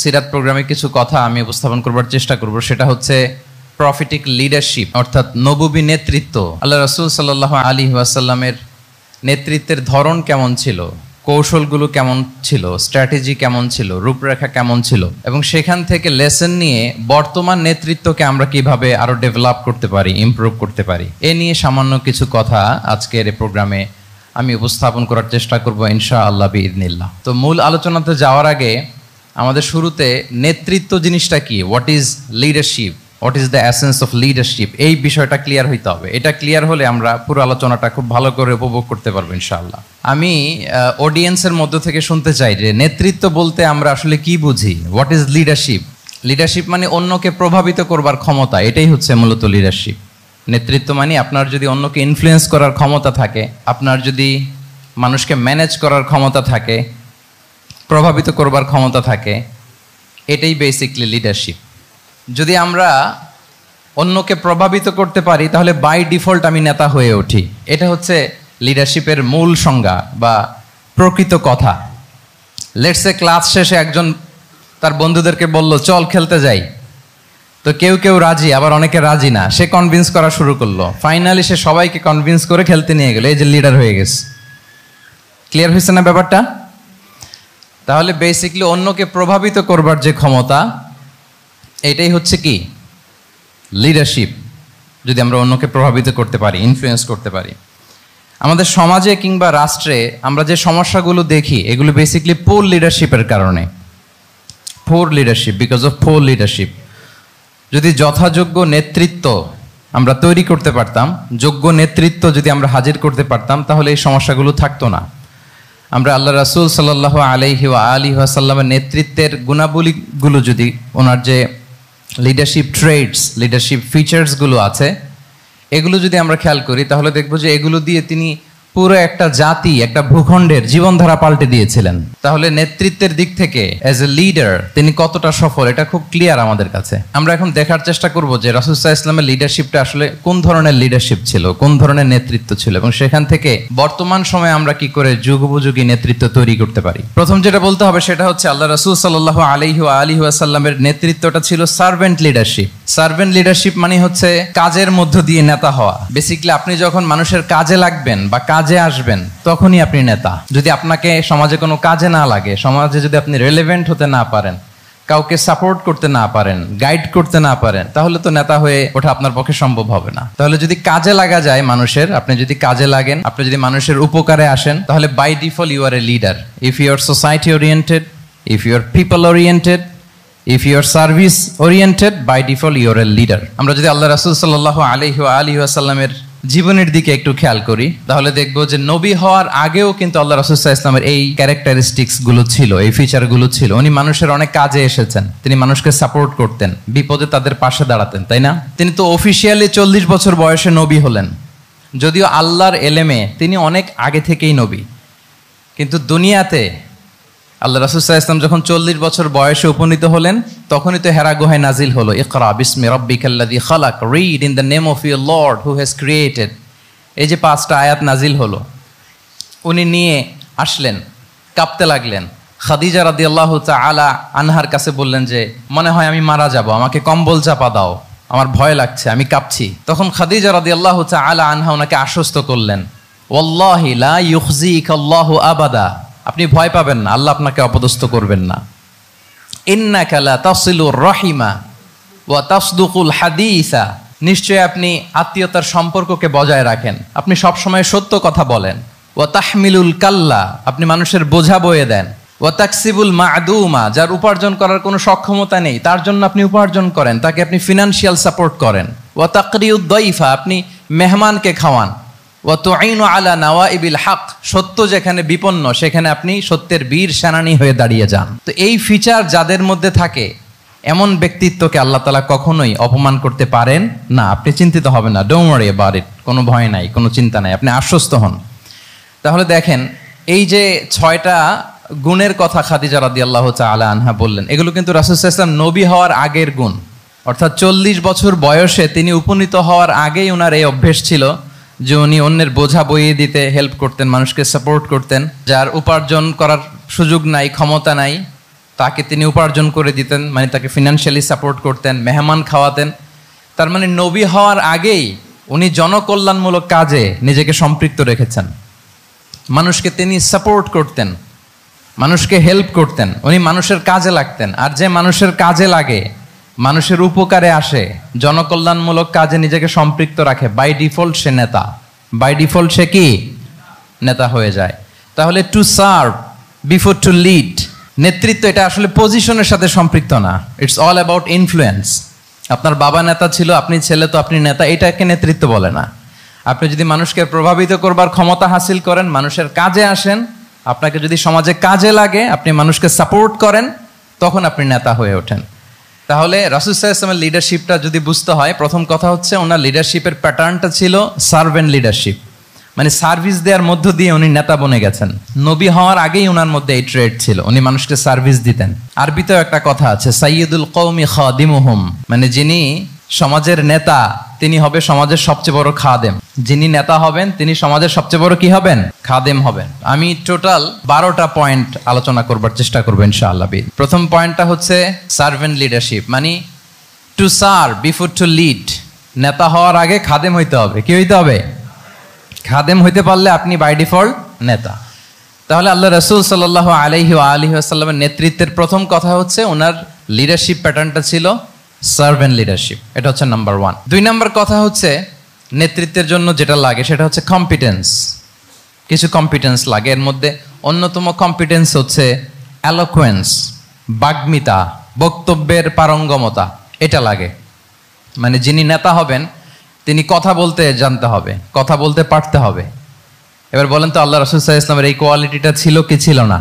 সিরাত প্রোগ্রামে কিছু কথা আমি উপস্থাপন করবার চেষ্টা করব। সেটা হচ্ছে প্রফিটিক লিডারশিপ, অর্থাৎ নবুবী নেতৃত্ব। আল্লাহ রাসূল সাল্লাল্লাহু আলাইহি ওয়াসাল্লামের নেতৃত্বের ধরন কেমন ছিল, কৌশলগুলো কেমন ছিল, স্ট্র্যাটেজি কেমন ছিল, রূপরেখা কেমন ছিল, এবং সেখান থেকে লেসন নিয়ে বর্তমান নেতৃত্বকে আমরা কিভাবে আরো ডেভেলপ করতে পারি, ইমপ্রুভ করতে পারি, এ নিয়ে সামান্য কিছু কথা আজকের এই প্রোগ্রামে আমি উপস্থাপন করার চেষ্টা করব ইনশাআল্লাহ বিইذনিল্লাহ। তো মূল আলোচনাতে যাওয়ার আগে আমাদের শুরুতে নেতৃত্ব জিনিসটা কি, what is leadership, what is the essence of leadership, এই বিষয়টা ক্লিয়ার হইতে হবে। এটা ক্লিয়ার হলে আমরা পুরো আলোচনাটা খুব ভালো করে উপভোগ করতে পারবো ইনশাআল্লাহ। আমি অডিয়েন্সের মধ্য থেকে শুনতে চাই যে নেতৃত্ব বলতে আমরা আসলে কি বুঝি, হোয়াট ইজ লিডারশিপ। লিডারশিপ মানে অন্যকে প্রভাবিত করবার ক্ষমতা, এটাই হচ্ছে মূলত লিডারশিপ। নেতৃত্ব মানে আপনার যদি অন্যকে ইনফ্লুয়েন্স করার ক্ষমতা থাকে, আপনার যদি মানুষকে ম্যানেজ করার ক্ষমতা থাকে, প্রভাবিত করবার ক্ষমতা থাকে, এটাই বেসিকলি লিডারশিপ। যদি আমরা অন্যকে প্রভাবিত করতে পারি তাহলে বাই ডিফল্ট আমি নেতা হয়ে উঠি। এটা হচ্ছে লিডারশিপের মূল সংজ্ঞা বা প্রকৃত কথা। লেটস সে ক্লাস শেষে একজন তার বন্ধুদেরকে বলল চল খেলতে যাই, তো কেউ কেউ রাজি, আবার অনেকে রাজি না। সে কনভিন্স করা শুরু করলো, ফাইনালি সে সবাইকে কনভিন্স করে খেলতে নিয়ে গেল, এই যে লিডার হয়ে গেছে। ক্লিয়ার হয়েছে না ব্যাপারটা? তাহলে বেসিকলি অন্যকে প্রভাবিত করবার যে ক্ষমতা, এটাই হচ্ছে কি লিডারশিপ। যদি আমরা অন্যকে প্রভাবিত করতে পারি, ইনফ্লুয়েন্স করতে পারি। আমাদের সমাজে কিংবা রাষ্ট্রে আমরা যে সমস্যাগুলো দেখি, এগুলো বেসিকলি পোর লিডারশিপের কারণে। Poor leadership, because of poor leadership. যদি যথাযোগ্য নেতৃত্ব আমরা তৈরি করতে পারতাম, যোগ্য নেতৃত্ব যদি আমরা হাজির করতে পারতাম, তাহলে এই সমস্যাগুলো থাকতো না। আমরা আল্লাহ রাসূল সাল্লাল্লাহু আলাইহি ওয়া আলিহি ওয়াসাল্লামের নেতৃত্বের গুণাবলীগুলো, যদি ওনার যে লিডারশিপ ট্রেডস, লিডারশিপ ফিচার্সগুলো আছে, এগুলো যদি আমরা খেয়াল করি তাহলে দেখব যে এগুলো দিয়ে তিনি পুরো একটা জাতি, একটা ভূখণ্ডের জীবনধারা পাল্টে দিয়েছিলেন। তাহলে নেতৃত্বের দিক থেকে অ্যাজ এ লিডার তিনি কতটা সফল, এটা খুব ক্লিয়ার আমাদের কাছে। আমরা এখন দেখার চেষ্টা করব যে রাসূল সাল্লাল্লাহু আলাইহি ওয়াসাল্লামের লিডারশিপটা আসলে কোন ধরনের লিডারশিপ ছিল, কোন ধরনের নেতৃত্ব ছিল, এবং সেখান থেকে বর্তমান সময়ে আমরা কি করে যুগোপযোগী নেতৃত্ব তৈরি করতে পারি। প্রথম যেটা বলতে হবে সেটা হচ্ছে আল্লাহ রাসূল সাল্লাল্লাহু আলাইহি ওয়া আলিহি ওয়াসাল্লামের নেতৃত্বটা ছিল সার্ভেন্ট লিডারশিপ। সার্ভেন্ট লিডারশিপ মানে হচ্ছে কাজের মধ্য দিয়ে নেতা হওয়া। বেসিক্যালি আপনি যখন মানুষের কাজে লাগবেন বা কাজে আসবেন, তখনই আপনি নেতা। যদি আপনাকে সমাজে কোনো কাজে না লাগে, সমাজে যদি আপনি রেলেভেন্ট হতে না পারেন, কাউকে সাপোর্ট করতে না পারেন, গাইড করতে না পারেন, তাহলে তো নেতা হয়ে ওঠা আপনার পক্ষে সম্ভব হবে না। তাহলে যদি কাজে লাগা যায় মানুষের, আপনি যদি কাজে লাগেন, আপনি যদি মানুষের উপকারে আসেন, তাহলে by default you are a leader. If you are society oriented, if you are people oriented, if you are service oriented, by default you are a leader. আমরা যদি আল্লাহ রাসূল সাল্লাল্লাহু আলাইহি ওয়া আলিহি ওয়াসাল্লামের জীবনের দিকে একটু খেয়াল করি, তাহলে দেখবো যে নবী হওয়ার আগেও কিন্তু আল্লাহ রাসূল সাল্লাল্লাহু আলাইহি ওয়াসাল্লামের এই ক্যারেক্টারিস্টিক্স গুলো ছিল, এই ফিচার গুলো ছিল। উনি মানুষের অনেক কাজে এসেছেন, তিনি মানুষকে সাপোর্ট করতেন, বিপদে তাদের পাশে দাঁড়াতেন, তাই না? তিনি তো অফিসিয়ালি 40 বছর বয়সে নবী হলেন, যদিও আল্লাহর এলেমে তিনি অনেক আগে থেকেই নবী। কিন্তু দুনিয়াতে আল্লাহ রাসূল সাল্লাল্লাহু আলাইহি ওয়াসাল্লাম যখন 40 বছর বয়সে উপনীত হলেন, তখনই তো হেরা গুহায় নাজিল হলো ইকরা বিসমি রাব্বিকাল্লাযী খালাক, read in the name of your Lord who has created. এই যে 5টা আয়াত নাজিল হলো, উনি নিয়ে আসলেন, কাঁপতে লাগলেন। খাদিজা রাদিয়াল্লাহু তাআলা আনহার কাছে বললেন যে মনে হয় আমি মারা যাব, আমাকে কম্বল চাপা দাও, আমার ভয় লাগছে, আমি কাঁপছি। তখন খাদিজা রাদিয়াল্লাহু তাআলা আনহা ওনাকে আশ্বস্ত করলেন, ওয়াল্লাহি লা ইউখজিকাল্লাহু আবাদা, আপনি ভয় পাবেন না, আল্লাহ আপনাকে অপদস্থ করবেন না। ইন্নাকা লা তাসিলুর রাহিমা ওয়া তাসদুকুল হাদিসা, নিশ্চয় আপনি আত্মীয়তার সম্পর্ককে বজায় রাখেন, আপনি সবসময় সত্য কথা বলেন। ওয়া তাহমিলুল কাল্লা, আপনি মানুষের বোঝা বয়ে দেন। ওয়া তাকসিবুল মা'দুমা, যার উপার্জন করার কোনো সক্ষমতা নেই তার জন্য আপনি উপার্জন করেন, তাকে আপনি ফিনান্সিয়াল সাপোর্ট করেন। ওয়া তাকরিউদ দাইফা, আপনি মেহমানকে খাওয়ান। ওয়া তুঈনু আলা নাওয়াইবিল হক, সত্য যেখানে বিপন্ন সেখানে আপনি সত্যের বীর সেনানী হয়ে দাঁড়িয়ে যান। তো এই ফিচার যাদের মধ্যে থাকে, এমন ব্যক্তিত্বকে আল্লাহ তাআলা কখনোই অপমান করতে পারেন না। আপনি চিন্তিত হবেন না, ডোন্ট ওয়ারি অ্যাবাউট ইট, কোনো ভয় নাই, কোনো চিন্তা নাই, আপনি আশ্বস্ত হন। তাহলে দেখেন, এই যে 6টা গুণের কথা খাদিজা রাদিয়াল্লাহু তাআলা আনহা বললেন, এগুলো কিন্তু রাসূল সাল্লাল্লাহু আলাইহি ওয়াসাল্লাম নবী হওয়ার আগের গুণ। অর্থাৎ 40 বছর বয়সে তিনি উপনীত হওয়ার আগেই ওনার এই অভ্যেস ছিল যে উনি অন্যের বোঝা বইয়ে দিতে হেল্প করতেন, মানুষকে সাপোর্ট করতেন। যার উপার্জন করার সুযোগ নাই, ক্ষমতা নাই, তাকে তিনি উপার্জন করে দিতেন, মানে তাকে ফিনান্সিয়ালি সাপোর্ট করতেন, মেহমান খাওয়াতেন। তার মানে নবী হওয়ার আগেই উনি জনকল্যাণমূলক কাজে নিজেকে সম্পৃক্ত রেখেছেন। মানুষকে তিনি সাপোর্ট করতেন, মানুষকে হেল্প করতেন, উনি মানুষের কাজে লাগতেন। আর যে মানুষের কাজে লাগে, মানুষের উপকারে আসে, জনকল্যাণমূলক কাজে নিজেকে সম্পৃক্ত রাখে, বাই ডিফল্ট সে নেতা, বাই ডিফল্ট সে কি নেতা হয়ে যায়। তাহলে to serve before to lead, নেতৃত্ব এটা আসলে পজিশনের সাথে সম্পৃক্ত না, ইটস অল অ্যাবাউট ইনফ্লুয়েন্স। আপনার বাবা নেতা ছিল, আপনি ছেলে তো আপনি নেতা, এটাকে নেতৃত্ব বলে না। আপনি যদি মানুষকে প্রভাবিত করবার ক্ষমতা হাসিল করেন, মানুষের কাজে আসেন, আপনাকে যদি সমাজে কাজে লাগে, আপনি মানুষকে সাপোর্ট করেন, তখন আপনি নেতা হয়ে ওঠেন। তাহলে রাসূল সাল্লাল্লাহু আলাইহি ওয়াসাল্লামের লিডারশিপটা যদি বুঝতে হয়, প্রথম কথা হচ্ছে ওনার লিডারশিপের প্যাটার্নটা ছিল সার্ভেন্ট লিডারশিপ, মানে সার্ভিস দেওয়ার মধ্য দিয়ে উনি নেতা বনে গেছেন। নবী হওয়ার আগেই ওনার মধ্যে এই ট্রেড ছিল, উনি মানুষকে সার্ভিস দিতেন। আরবিতেও একটা কথা আছে, সাইয়্যিদুল কওমি খাদিমুহুম, মানে যিনি সমাজের নেতা তিনি হবে সমাজের সবচেয়ে বড় খাদেম। যিনি নেতা হবেন তিনি সমাজের সবচেয়ে বড় কি হবেন? খাদেম হবেন। আমি টোটাল 12টা পয়েন্ট আলোচনা করবার চেষ্টা করবো ইনশাআল্লাহ। প্রথম পয়েন্টটা হচ্ছে সার্ভেন্ট লিডারশিপ, মানে to serve before to lead. নেতা হওয়ার আগে খাদেম হইতে হবে। কি হইতে হবে? খাদেম হইতে পারলে আপনি বাই ডিফল্ট নেতা। তাহলে আল্লাহ রাসূল সাল্লাল্লাহু আলাইহি ওয়া আলিহি ওয়াসাল্লামের নেতৃত্বের প্রথম কথা হচ্ছে ওনার লিডারশিপ প্যাটার্নটা ছিল সার্ভেন্ট লিডারশিপ। এটা হচ্ছে নাম্বার 1। 2 নাম্বার কথা হচ্ছে নেতৃত্বের জন্য যেটা লাগে সেটা হচ্ছে কম্পিটেন্স। কিছু কম্পিটেন্স লাগে, এর মধ্যে অন্যতম কম্পিটেন্স হচ্ছে এলোকোয়েন্স, বাগ্মিতা, বক্তব্যের পারঙ্গমতা, এটা লাগে। মানে যিনি নেতা হবেন তিনি কথা বলতে জানতে হবে, কথা বলতে পারতে হবে। এবার বলেন তো আল্লাহ রাসূল সাল্লাল্লাহু আলাইহি ওয়াসাল্লামের এই কোয়ালিটিটা ছিল কি ছিল না?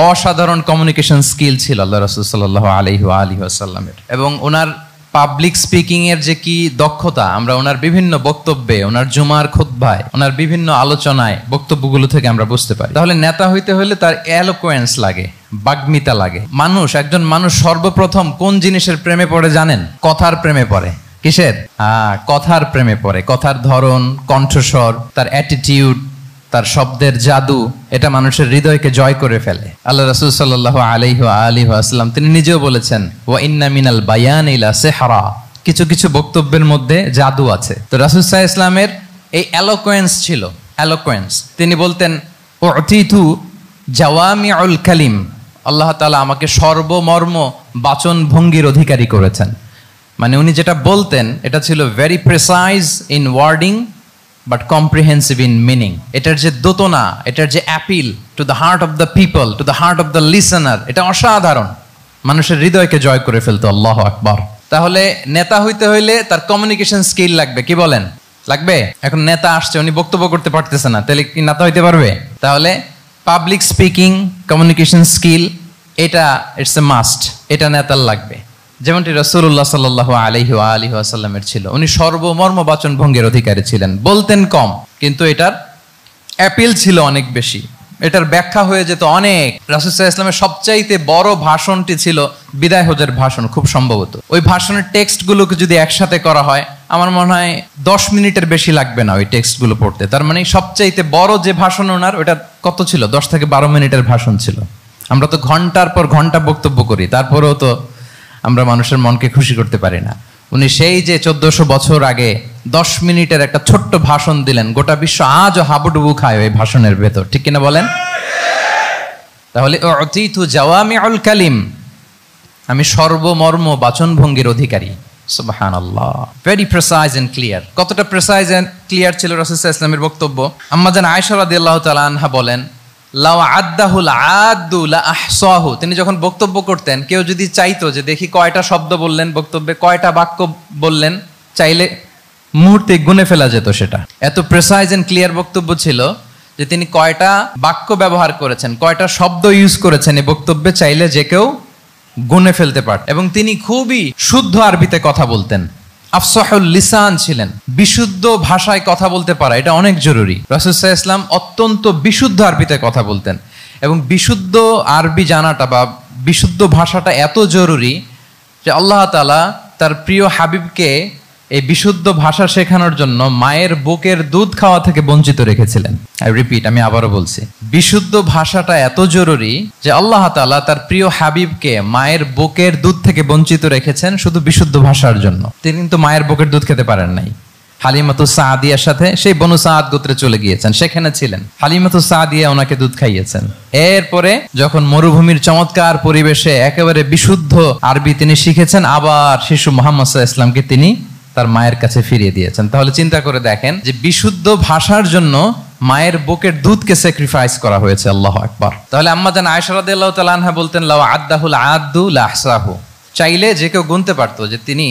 অসাধারণ কমিউনিকেশন স্কিল ছিল আল্লাহ রাসূল সাল্লাল্লাহু আলাইহি ওয়াসাল্লামের। এবং ওনার পাবলিক স্পিকিং এর যে কি দক্ষতা, আমরা ওনার বিভিন্ন বক্তব্যে, ওনার জুমার খুতবায়, ওনার বিভিন্ন আলোচনায়, বক্তব্যগুলো থেকে আমরা বুঝতে পারি। তাহলে নেতা হইতে হলে তার এলোকোয়েন্স লাগে, বাগ্মিতা লাগে। একজন মানুষ সর্বপ্রথম কোন জিনিসের প্রেমে পড়ে জানেন? কথার প্রেমে পড়ে। কিসের? কথার প্রেমে পড়ে। কথার ধরন, কণ্ঠস্বর, তার অ্যাটিটিউড, তার শব্দের জাদু, এটা মানুষের হৃদয়কে জয় করে ফেলে। আল্লাহ রাসূল সাল্লাল্লাহু আলাইহি ওয়াসাল্লাম তিনি নিজেও বলেছেন, ওয়া ইন্না মিনাল বায়ানি লা সিহরা, কিছু কিছু বক্তব্যের মধ্যে জাদু আছে। তো রাসূল সাল্লাল্লাহু আলাইহি ওয়াসাল্লামের এই এলোকোয়েন্স ছিল, এলোকোয়েন্স। তিনি বলতেন, উতিতু জাওয়ামিউল কালিম, আল্লাহ তাআলা আমাকে সর্বমর্ম বাচন ভঙ্গির অধিকারী করেছেন। মানে উনি যেটা বলতেন এটা ছিল very precise in wording but comprehensive in meaning. এটার যে দোতনা, এটার যে appeal to the heart of the people, to the heart of the listener, এটা অসাধারণ, মানুষের হৃদয়কে জয় করে ফেলতো। আল্লাহু আকবার। তাহলে নেতা হইতে হইলে তার কমিউনিকেশন স্কিল লাগবে। কি বলেন? লাগবে। এখন নেতা আসছে, উনি বক্তব্য করতে পারতেছে না, তাহলে কি নেতা হইতে পারবে? তাহলে পাবলিক স্পিকিং, কমিউনিকেশন স্কিল, এটা ইটস এ মাস্ট, এটা নেতার লাগবে। যেমনটি রাসূলুল্লাহ সাল্লাল্লাহু আলাইহি ওয়াসাল্লামের ছিল। উনি সর্বমর্ম বাচন ভঙ্গির অধিকারী ছিলেন। বলতেন কম, কিন্তু এটার অ্যাপিল ছিল অনেক বেশি, এটার ব্যাখ্যা হয়ে যেত অনেক। রাসূল সাল্লাল্লাহু আলাইহি ওয়াসাল্লামের সবচাইতে বড় ভাষণটি ছিল বিদায় হজের ভাষণ, খুব সম্ভবত। ওই ভাষণের টেক্সটগুলোকে যদি একসাথে করা হয়, আমার মনে হয় 10 মিনিটের বেশি লাগবে না ওই টেক্সটগুলো পড়তে। তার মানে সবচাইতে বড় যে ভাষণ ওনার, ওটা কত ছিল? 10 থেকে 12 মিনিটের ভাষণ ছিল। আমরা তো ঘন্টার পর ঘন্টা বক্তব্য করি, তারপরেও তো আমরা মানুষের মনকে খুশি করতে পারি না। উনি সেই যে 1400 বছর আগে 10 মিনিটের একটা ছোট্ট ভাষণ দিলেন, গোটা বিশ্ব আজও হাবুডুবু খায় ওই ভাষণের ভেতর, ঠিক কিনা বলেন? তাহলে উতিতু জাওয়ামিউল কালিম, আমি সর্বমর্ম বাচন ভঙ্গির অধিকারী। সুবহানাল্লাহ, ভেরি প্রেসাইজ এন্ড ক্লিয়ার। কতটা প্রেসাইজ এন্ড ক্লিয়ার ছিল রাসূল সাল্লাল্লাহু আলাইহি ওয়াসাল্লামের বক্তব্য? আম্মা জান আয়েশা রাদিয়াল্লাহু তাআলা আনহা বলেন, লাউ আদ্দাহুল আদ্দু লা আহসাহু, তিনি যখন বক্তব্য করতেন, কেউ যদি চাইতো যে দেখি কয়টা শব্দ বললেন বক্তব্যে, কয়টা বাক্য বললেন, চাইলে মুহূর্তে গুনে ফেলা যেত সেটা। এত প্রেসাইজ এন্ড ক্লিয়ার বক্তব্য ছিল যে তিনি কয়টা বাক্য ব্যবহার করেছেন, কয়টা শব্দ ইউজ করেছেন এই বক্তব্যে, চাইলে যে কেউ গুনে ফেলতে পারত। এবং তিনি খুবই শুদ্ধ আরবিতে কথা বলতেন, আফসাহুল লিসান ছিলেন। বিশুদ্ধ ভাষায় কথা বলতে পারা এটা অনেক জরুরি। রাসূল সাল্লাল্লাহু আলাইহি ওয়াসাল্লাম অত্যন্ত বিশুদ্ধ আরবিতে কথা বলতেন। এবং বিশুদ্ধ আরবি জানাটা বা বিশুদ্ধ ভাষাটা এত জরুরি যে আল্লাহ তাআলা তার প্রিয় হাবিবকে এই বিশুদ্ধ ভাষা শেখানোর জন্য মায়ের বুকের দুধ খাওয়া থেকে বঞ্চিত রেখেছিলেন। আই রিপিট, আমি আবারও বলছি, বিশুদ্ধ ভাষাটা এত জরুরি যে আল্লাহ তাআলা তার প্রিয় হাবিবকে মায়ের বুকের দুধ থেকে বঞ্চিত রেখেছেন শুধু বিশুদ্ধ ভাষার জন্য। তিনি কিন্তু মায়ের বুকের দুধ খেতে পারেন নাই। হালিমাতু সাদিয়ার সাথে সেই বনু সাদ গোত্রে চলে গিয়েছেন, সেখানে ছিলেন। হালিমাতু সাদিয়া ওনাকে দুধ খাইয়েছেন। এরপরে যখন মরুভূমির চমৎকার পরিবেশে একেবারে বিশুদ্ধ আরবি তিনি শিখেছেন, আবার শিশু মুহাম্মদ সাল্লাল্লাহু আলাইহি ওয়াসাল্লামকে তিনি তার মায়ের কাছে ফিরিয়ে দিয়েছেন। তাহলে চিন্তা করে দেখেন যে বিশুদ্ধ ভাষার জন্য মায়ের বুকের দুধকে স্যাক্রিফাইস করা হয়েছে। আল্লাহু আকবার। তাহলে আম্মা জান আয়েশা রাদিয়াল্লাহু তাআলা আনহা বলতেন, লাউ আদ্দাহুল আদ্দু লাহসাহু, চাইলে যে কেউ গুনতে পারতো যে তিনি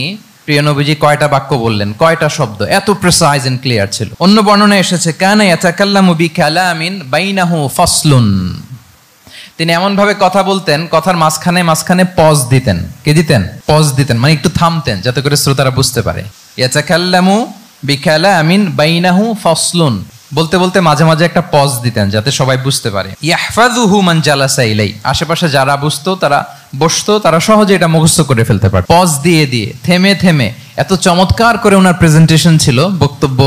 প্রিয় নবীজি কয়টা বাক্য বললেন, কয়টা শব্দ, এত প্রিসাইজ এন্ড ক্লিয়ার ছিল। অন্য বর্ণনায় এসেছে কানা ইয়াতাকাল্লামু বিকালামিন বাইনাহু ফাসলুন, তিনি এমন ভাবে কথা বলতেন, কথার মাঝখানে মাঝখানে পজ দিতেন। কে দিতেন? পজ দিতেন, মানে একটু থামতেন যাতে করে শ্রোতারা বুঝতে পারে। ইয়াতাকাল্লামু বিকালামিন বাইনাহু ফাসলুন, বলতে বলতে মাঝে মাঝে একটা পজ দিতেন যাতে সবাই বুঝতে পারে। ইয়াহফাযুহু মান জালাসা ইলাই, আশেপাশে যারা বসতো তারা সহজে এটা মুখস্থ করে ফেলতে পারে। পজ দিয়ে দিয়ে থেমে থেমে এত চমৎকার করে ওনার প্রেজেন্টেশন ছিল, বক্তব্য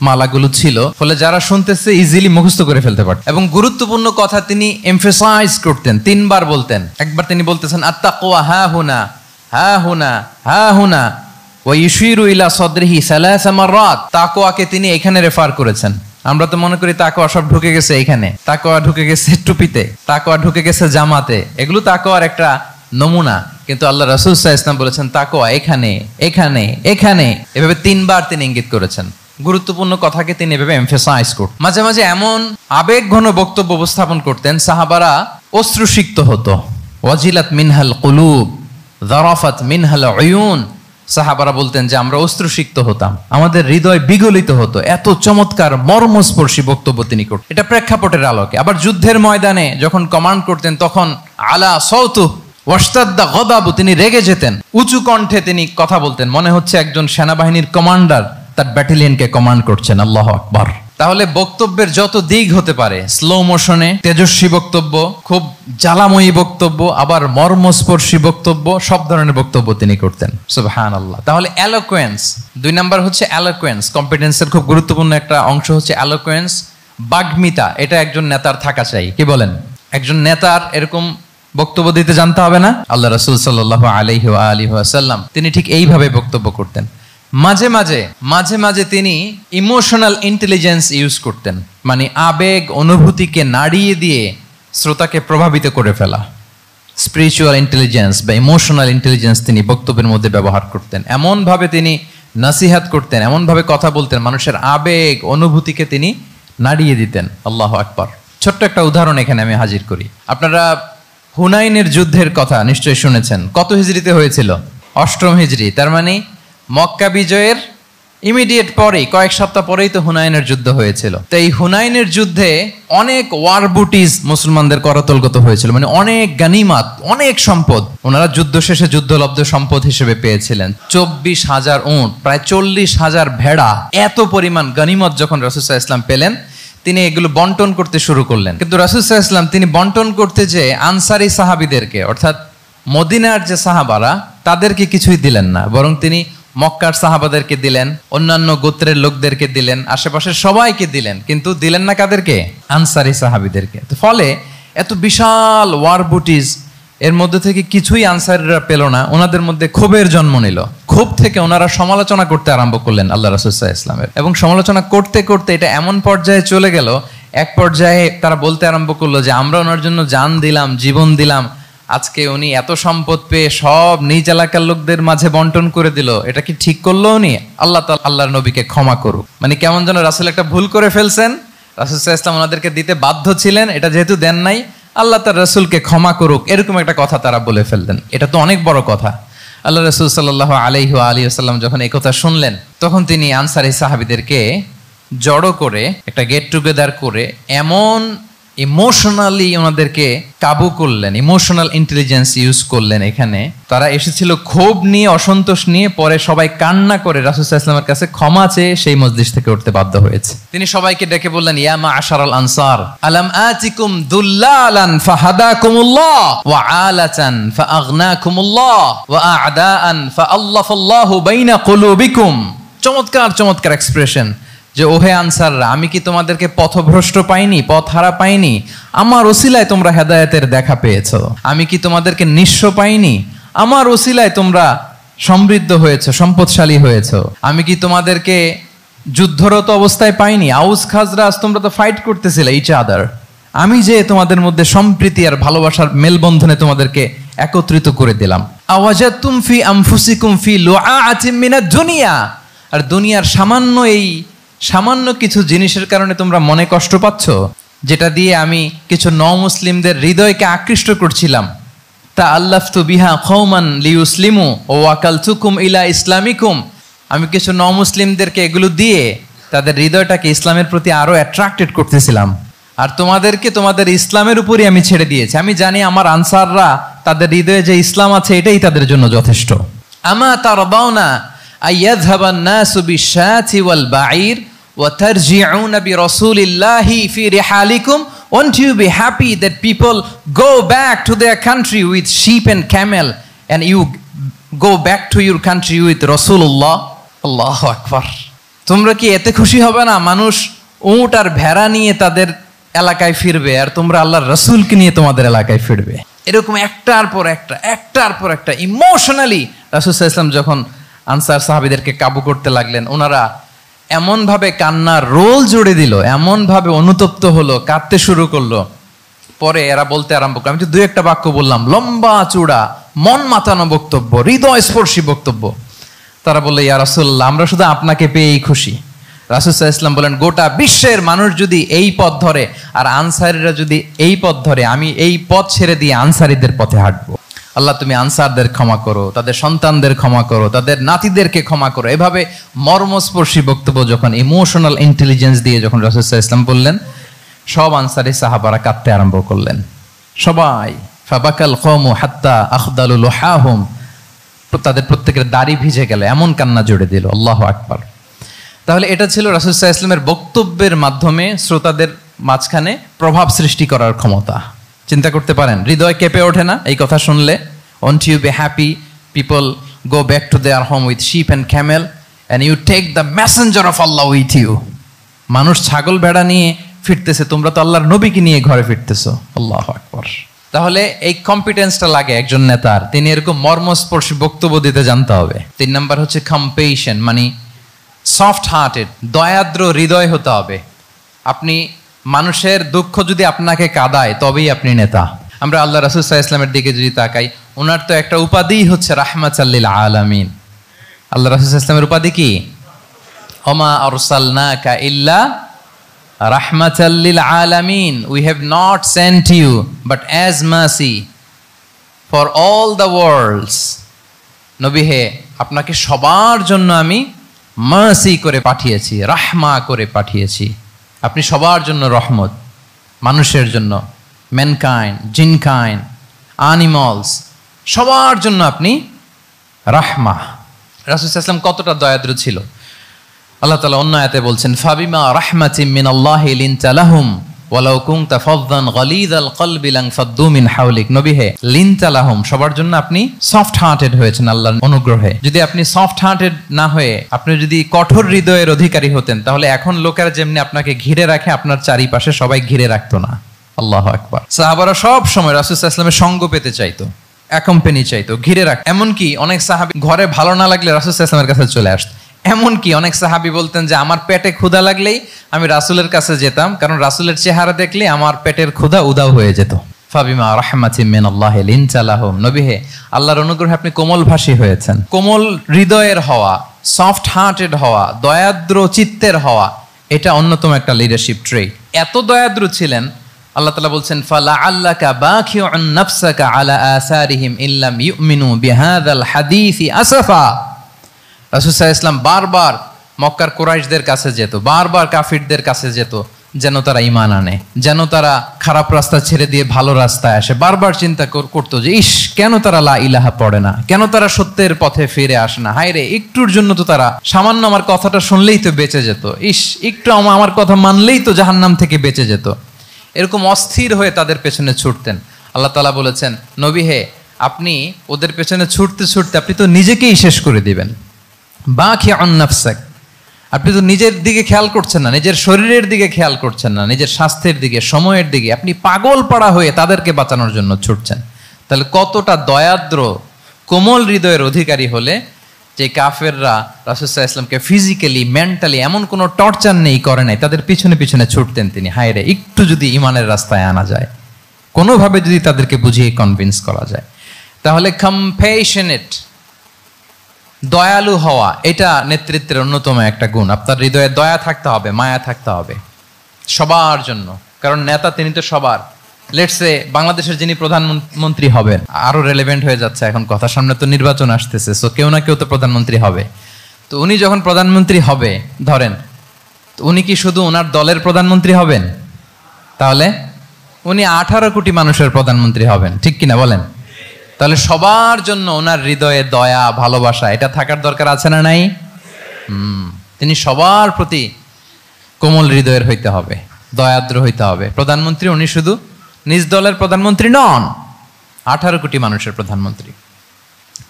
মালাগুলো ছিল, ফলে যারা শুনতেছে ইজিলি মুখস্থ করে ফেলতে পারত। এবং গুরুত্বপূর্ণ কথা তিনি এমফাসাইজ করতেন, 3 বার বলতেন। একবার তিনি বলতেছেন আত্তাকওয়া হা হুনা হা হুনা হা হুনা ওয়া ইউশিরু ইলা সাদরিহি সালাসা মাররাত, তাকওয়াকে তিনি এখানে রেফার করেছেন। আমরা তো মনে করি তাকওয়া সব ঢুকে গেছে এখানে, তাকওয়া ঢুকে গেছে টুপিতে, তাকওয়া ঢুকে গেছে জামাতে, এগুলো তাকওয়ার একটা নমুনা। কিন্তু আল্লাহ রাসূল সাল্লাল্লাহু আলাইহি ওয়াসাল্লাম বলেছেন তাকওয়া এখানে এখানে এখানে, এভাবে 3 বার তিনি ইঙ্গিত করেছেন। গুরুত্বপূর্ণ কথাকে তিনি এভাবে এমফাসাইজ করতেন। মাঝে মাঝে এমন আবেগঘন বক্তব্য উপস্থাপন করতেন, সাহাবারা অশ্রুসিক্ত হতো। ওয়াজিলাত মিনহাল কুলুব যারাফাত মিনহাল উয়ুন, সাহাবারা বলতেন যে আমরা অশ্রুসিক্ত হতাম, আমাদের হৃদয় বিগলিত হতো। এত চমৎকার মর্মস্পর্শী বক্তব্য তিনি করতেন। এটা প্রেক্ষাপটের আলোকে। আবার যুদ্ধের ময়দানে যখন কমান্ড করতেন তখন আলা সাউতু ওয়াশতাদ্দা গদাবু, তিনি রেগে যেতেন, উঁচু কণ্ঠে তিনি কথা বলতেন, মনে হচ্ছে একজন সেনাবাহিনীর কমান্ডার তার ব্যাটালিয়নকে কমান্ড করছেন। আল্লাহু আকবার। তাহলে বক্তব্যের যত দিক হতে পারে, স্লো মোশনে তেজস্বী বক্তব্য, খুব জ্বালাময়ী বক্তব্য, আবার মর্মস্পর্শী বক্তব্য, সব ধরনের বক্তব্য তিনি করতেন। সুবহানাল্লাহ। তাহলে এলোকোয়েন্স, 2 নাম্বার হচ্ছে এলোকোয়েন্স। কম্পিটেন্সের খুব গুরুত্বপূর্ণ একটা অংশ হচ্ছে এলোকোয়েন্স, বাগ্মিতা। এটা একজন নেতার থাকা চাই। কি বলেন? একজন নেতার এরকম বক্তব্য দিতে জানতে হবে না? আল্লাহ রাসূল সাল্লাল্লাহু আলাইহি ওয়া আলিহি ওয়াসাল্লাম তিনি ঠিক এইভাবে বক্তব্য করতেন। মাঝে মাঝে তিনি ইমোশনাল ইন্টেলিজেন্স ইউজ করতেন, মানে আবেগ অনুভূতিকে নাড়িয়ে দিয়ে শ্রোতাকে প্রভাবিত করে ফেলা। স্পিরিচুয়াল ইন্টেলিজেন্স বা ইমোশনাল ইন্টেলিজেন্স তিনি বক্তব্যের মধ্যে ব্যবহার করতেন। এমনভাবে তিনি নাসিহাত করতেন, এমনভাবে কথা বলতেন, মানুষের আবেগ অনুভূতিকে তিনি নাড়িয়ে দিতেন। আল্লাহু আকবার। ছোট্ট একটা উদাহরণ এখানে আমি হাজির করি। আপনারা হুনাইনের যুদ্ধের কথা নিশ্চয়ই শুনেছেন। কত হিজরিতে হয়েছিল? 8ম হিজরি। তার মানে মক্কা বিজয়ের ইমিডিয়েট পরেই, কয়েক সপ্তাহ পরেই তো হুনাইনের যুদ্ধ হয়েছিল। তো এই হুনাইনের যুদ্ধে অনেক ওয়ার বুটিজ মুসলমানদের করতলগত হয়েছিল, মানে অনেক গানিমাত, অনেক সম্পদ ওনারা যুদ্ধ শেষে যুদ্ধলব্ধ সম্পদ হিসেবে পেয়েছিলেন। 24,000 উট, প্রায় 40,000 ভেড়া, এত পরিমাণ গানিমত যখন রাসূল সাল্লাল্লাহু আলাইহি ওয়াসাল্লাম পেলেন, তিনি এগুলো বন্টন করতে শুরু করলেন। কিন্তু রাসূল সাল্লাল্লাহু আলাইহি ওয়াসাল্লাম তিনি বন্টন করতে যে আনসারি সাহাবীদেরকে, অর্থাৎ মদিনার যে সাহাবারা, তাদেরকে কিছুই দিলেন না, বরং তিনি মক্কার সাহাবাদেরকে দিলেন, অন্যান্য গোত্রের লোকদেরকে দিলেন, আশেপাশের সবাইকে দিলেন, কিন্তু দিলেন না কাদেরকে? আনসারি সাহাবীদেরকে। তো ফলে এত বিশাল ওয়ার বুটিজ, এর মধ্যে থেকে কিছুই আনসারিরা পেল না। ওনাদের মধ্যে ক্ষোভের জন্ম নিল। ক্ষোভ থেকে ওনারা সমালোচনা করতে আরম্ভ করলেন আল্লাহ রাসূল সাল্লাল্লাহু আলাইহি ওয়াসাল্লামের। এবং সমালোচনা করতে করতে এটা এমন পর্যায়ে চলে গেল, এক পর্যায়ে তারা বলতে আরম্ভ করলো যে আমরা ওনার জন্য জান দিলাম, জীবন দিলাম, আজকে উনি এত সম্পদ পেয়ে সব নিজ এলাকার লোকদের মাঝে বন্টন করে দিল, এটা কি ঠিক করলো উনি? আল্লাহর নবীকে ক্ষমা করুক। মানে কেমন যেন রাসূল একটা ভুল করে ফেলছেন, রাসূল সাল্লাল্লাহু আলাইহি ওয়াসাল্লাম ওনাদেরকে দিতে বাধ্য ছিলেন, এটা যেহেতু দেন নাই, আল্লাহ তার রাসূলকে ক্ষমা করুক, এরকম একটা কথা তারা বলে ফেললেন। এটা তো অনেক বড় কথা। আল্লাহ রাসূল সাল্লাল্লাহু আলাইহি ওয়া আলিহি ওয়াসাল্লাম যখন এই কথা শুনলেন, তখন তিনি আনসারী সাহাবীদেরকে জড়ো করে একটা গেট টুগেদার করে এমন ইমোশনালি ওনাদেরকে কাবু করলেন, ইমোশনাল ইন্টেলিজেন্স ইউজ করলেন। এখানে তারা এসেছিল ক্ষোভ নিয়ে, অসন্তোষ নিয়ে, পরে সবাই কান্না করে রাসূল সাল্লাল্লাহু আলাইহি ওয়াসাল্লামের কাছে ক্ষমা চেয়ে সেই মজলিস থেকে উঠতে বাধ্য হয়েছে। তিনি সবাইকে ডেকে বললেন, ইয়া মা'আশারাল আনসার আলাম আতিকুম দুল্লালান ফাহাদাকুমুল্লাহ ওয়া আলাতান ফাআগনাকুমুল্লাহ ওয়া আ'দাআন ফাআল্লাফাল্লাহু বাইনা কুলুবিকুম। চমৎকার চমৎকার এক্সপ্রেশন যে ওহে আনসাররা, আমি কি তোমাদেরকে পথভ্রষ্ট পাইনি, পথহারা পাইনি? আমার ওসিলায় তোমরা হেদায়েতের দেখা পেয়েছো। আমি কি তোমাদেরকে নিঃস্ব পাইনি? আমার ওসিলায় তোমরা সমৃদ্ধ হয়েছো, সম্পদশালী হয়েছো। আমি কি তোমাদেরকে যুদ্ধরত অবস্থায় পাইনি? আউস খাজরাজ তোমরা তো ফাইট করতেছিলে ইচ আদার। আমি যে তোমাদের মধ্যে সম্প্রীতি আর ভালোবাসার মেলবন্ধনে তোমাদেরকে একত্রিত করে দিলাম। আওয়াজাতুম ফি আনফুসিকুম ফি লুআআতিম মিনাদ দুনিয়া। আর দুনিয়ার সামান্য কিছু জিনিসের কারণে তোমরা মনে কষ্ট পাচ্ছ, যেটা দিয়ে আমি কিছু মুসলিমদের হৃদয়কে আকৃষ্ট করছিলাম। তা আল্লাফতু বিহা কওমান লিউসলিমু ওয়া ওয়াকালতুকুম ইলা ইসলামিকুম। আমি কিছু মুসলিমদেরকে এগুলো দিয়ে তাদের হৃদয়টাকে ইসলামের প্রতি আরো অ্যাট্রাক্টেড করতেছিলাম, আর তোমাদেরকে তোমাদের ইসলামের উপরই আমি ছেড়ে দিয়েছি। আমি জানি আমার আনসাররা তাদের হৃদয়ে যে ইসলাম আছে এটাই তাদের জন্য যথেষ্ট। আমা তারদাউনা আইয়াযহাবান নাসু বিশাতি ওয়াল বাঈর وَتَرْجِعُونَ بِرَسُولِ اللَّهِ فِي رِحَالِكُمْ. Won't you be happy that people go back to their country with sheep and camel, and you go back to your country with Rasulullah? Allahu Akbar. তোমরা কি এতে খুশি হবে না? মানুষ উট আর ভেড়া নিয়ে তাদের এলাকায় ফিরবে, আর তোমরা আল্লাহর রাসূলকে নিয়ে তোমাদের এলাকায় ফিরবে। এরকম একটার পর একটা ইমোশনালি রাসূল সাল্লাল্লাহু আলাইহি ওয়াসাল্লাম যখন আনসার সাহাবীদেরকে কাবু করতে লাগলেন, ওনারা এমনভাবে কান্নার রোল জুড়ে দিল, এমনভাবে অনুতপ্ত হলো, কাঁদতে শুরু করলো। পরে এরা বলতে আরম্ভ করলো, আমি তো দুই একটা বাক্য বললাম, লম্বা চূড়া মন মাতানো বক্তব্য, হৃদয় স্পর্শী বক্তব্য। তারা বললো, ইয়া রাসূলুল্লাহ, আমরা শুধু আপনাকে পেয়েই খুশি। রাসূল সাল্লাল্লাহু আলাইহি ওয়াসাল্লাম বলেন, গোটা বিশ্বের মানুষ যদি এই পথ ধরে আর আনসারীরা যদি এই পথ ধরে, আমি এই পথ ছেড়ে দিয়ে আনসারীদের পথে হাঁটবো। আল্লাহ তুমি আনসারদের ক্ষমা করো, তাদের সন্তানদের ক্ষমা করো, তাদের নাতিদেরকে ক্ষমা করো। এভাবে মর্মস্পর্শী বক্তব্য যখন ইমোশনাল ইন্টেলিজেন্স দিয়ে যখন রাসূল সাল্লাল্লাহু আলাইহি ওয়াসাল্লাম বললেন, সব আনসারী সাহাবারা কাঁদতে আরম্ভ করলেন। সবাই ফাবাকাল কওমু হাত্তা আখদালু লুহাহুম, তাদের প্রত্যেকের দাড়ি ভিজে গেল, এমন কান্না জুড়ে দিল। আল্লাহু আকবার। তাহলে এটা ছিল রাসূল সাল্লাল্লাহু আলাইহি ওয়াসাল্লামের বক্তব্যের মাধ্যমে শ্রোতাদের মাঝখানে প্রভাব সৃষ্টি করার ক্ষমতা। চিন্তা করতে পারেন, হৃদয় কেঁপে ওঠে না এই কথা শুনলে? Won't you be happy people go back to their home with sheep and camel and you take the messenger of Allah with you? মানুষ ছাগল ভেড়া নিয়ে ফিরতেছে, তোমরা তো আল্লাহর নবীকে নিয়ে ঘরে ফিরতেছো। আল্লাহু আকবার। তাহলে এই কম্পিটেন্সটা লাগে একজন নেতার, তিনি এরকম মর্মস্পর্শী বক্তব্য দিতে জানতে হবে। 3 নাম্বার হচ্ছে কম্পেশন, মানে সফট হার্টেড, দয়াদ্র হৃদয় হতে হবে। আপনি মানুষের দুঃখ যদি আপনাকে কাঁদায় তবেই আপনি নেতা। আমরা আল্লাহ রাসূল সাল্লাল্লাহু আলাইহি ওয়াসাল্লামের দিকে যদি তাকাই, ওনার তো একটা উপাধিই হচ্ছে রাহমাতাল লিল আলামিন। আল্লাহ রাসূল সাল্লাল্লাহু আলাইহি ওয়াসাল্লামের উপাধি কি? ওমা আরসালনাকা ইল্লা রাহমাতাল লিল আলামিন। We have not sent you but as mercy for all the worlds. নবী হে, আপনাকে সবার জন্য আমি মার্সি করে পাঠিয়েছি, রাহমা করে পাঠিয়েছি। আপনি সবার জন্য রহমত, মানুষের জন্য, ম্যানকাইন্ড, জিনকাইন্ড, অ্যানিমালস, সবার জন্য আপনি রাহমা। রাসূল সাল্লাল্লাহু আলাইহি ওয়াসাল্লাম কতটা দয়াদ্র ছিল। আল্লাহ তাআলা অন্য আয়াতে বলছেন, ফাবিমা রাহমাতিম মিনাল্লাহি লিনতা লাহুম ওয়ালাউ কুনতা ফাযযান গালিযাল কলবি লানফাদ্দু মিন হাওলিক। নবী হে, লিনতা লাহুম, সবার জন্য আপনি সফট হার্টেড হয়েছেন আল্লাহর অনুগ্রহে। যদি আপনি সফট হার্টেড না হয়ে আপনি যদি কঠোর হৃদয়ের অধিকারী হতেন, তাহলে এখন লোকেরা যেমনি আপনাকে ঘিরে রাখে, আপনার চারিপাশে সবাই ঘিরে রাখতো না। আল্লাহু আকবার। সাহাবারা সব সময় রাসূল সাল্লাল্লাহু আলাইহি ওয়াসাল্লামের সঙ্গ পেতে চাইতো, অ্যাকম্পানি চাইতো, ঘিরে রাখ। এমনকি অনেক সাহাবী ঘরে ভালো না লাগলে রাসূল সাল্লাল্লাহু আলাইহি ওয়াসাল্লামের কাছে চলে আসতো। এমনকি অনেক সাহাবী বলতেন যে আমার পেটে ক্ষুধা লাগলেই আমি রাসূলের কাছে যেতাম, কারণ রাসূলের চেহারা দেখলে আমার পেটের ক্ষুধা উধাও হয়ে যেত। ফাবিমা রাহমাতিম মিনাল্লাহি লিনতা লাহুম। নবী হে, আল্লাহর অনুগ্রহে আপনি কোমল ভাষী হয়েছেন। কোমল হৃদয়ের হওয়া, সফট হার্টেড হওয়া, দয়াদ্র চিত্তের হওয়া, এটা অন্যতম একটা লিডারশিপ ট্রেট। এত দয়াদ্র ছিলেন, আল্লাহ তাআলা বলছেন, ফালাআল্লাকা বাখিউন নাফসাকা আলা আসারিহিম ইল্লাম ইউমিনু বিহাযাল হাদীসি আসাফা। রাসূল সাল্লাল্লাহু আলাইহি ওয়াসাল্লাম বারবার মক্কার কুরাইশদের কাছে যেত, বারবার কাফিরদের কাছে যেত, যেন তারা ঈমান আনে, যেন তারা খারাপ রাস্তা ছেড়ে দিয়ে ভালো রাস্তায় আসে। বারবার চিন্তা করতো যে ইস, কেন তারা লা ইলাহা পড়ে না, কেন তারা সত্যের পথে ফিরে আসে না। হায় রে, একটুর জন্য তো তারা সামান্য আমার কথাটা শুনলেই তো বেঁচে যেত, ইস একটু আমার কথা মানলেই তো জাহান্নাম থেকে বেঁচে যেত। এরকম অস্থির হয়ে তাদের পেছনে ছুটতেন। আল্লাহ তাআলা বলেছেন, নবী হে, আপনি ওদের পেছনে ছুটতে ছুটতে আপনি তো নিজেকেই শেষ করে দিবেন। বাখিউন নাফসাক, আপনি তো নিজের দিকে খেয়াল করছেন না, নিজের শরীরের দিকে খেয়াল করছেন না, নিজের স্বাস্থ্যের দিকে, সময়ের দিকে, আপনি পাগল পাড়া হয়ে তাদেরকে বাঁচানোর জন্য ছুটছেন। তাহলে কতটা দয়াদ্র কোমল হৃদয়ের অধিকারী হলে যে কাফেররা রাসূল সাল্লাল্লাহু আলাইহি ওয়াসাল্লামকে ফিজিক্যালি মেন্টালি এমন কোনো টর্চার নেই, করে নাই, তাদের পিছনে পিছনে ছুটতেন তিনি। হায় রে, একটু যদি ইমানের রাস্তায় আনা যায়, কোনোভাবে যদি তাদেরকে বুঝিয়ে কনভিন্স করা যায়, তাহলে কম্প্যাশনেট, দয়ালু হওয়া, এটা নেতৃত্বের অন্যতম একটা গুণ। আপনার হৃদয়ে দয়া থাকতে হবে, মায়া থাকতে হবে সবার জন্য, কারণ নেতা তিনি তো সবার। লেটসে বাংলাদেশের যিনি প্রধানমন্ত্রী হবেন, আরো রেলেভেন্ট হয়ে যাচ্ছে এখন কথা, সামনে তো নির্বাচন আসতেছে, সো কেউ না কেউ তো প্রধানমন্ত্রী হবে। তো উনি যখন প্রধানমন্ত্রী হবে ধরেন, তো উনি কি শুধু ওনার দলের প্রধানমন্ত্রী হবেন? তাহলে উনি 18 কোটি মানুষের প্রধানমন্ত্রী হবেন, ঠিক কিনা বলেন? তাহলে সবার জন্য ওনার হৃদয়ে দয়া, ভালোবাসা, এটা থাকার দরকার আছে না নাই? তিনি সবার প্রতি কোমল হৃদয়ের হইতে হবে, দয়াদ্র হইতে হবে। প্রধানমন্ত্রী উনি শুধু নিজ দলের প্রধানমন্ত্রী নন, 18 কোটি মানুষের প্রধানমন্ত্রী।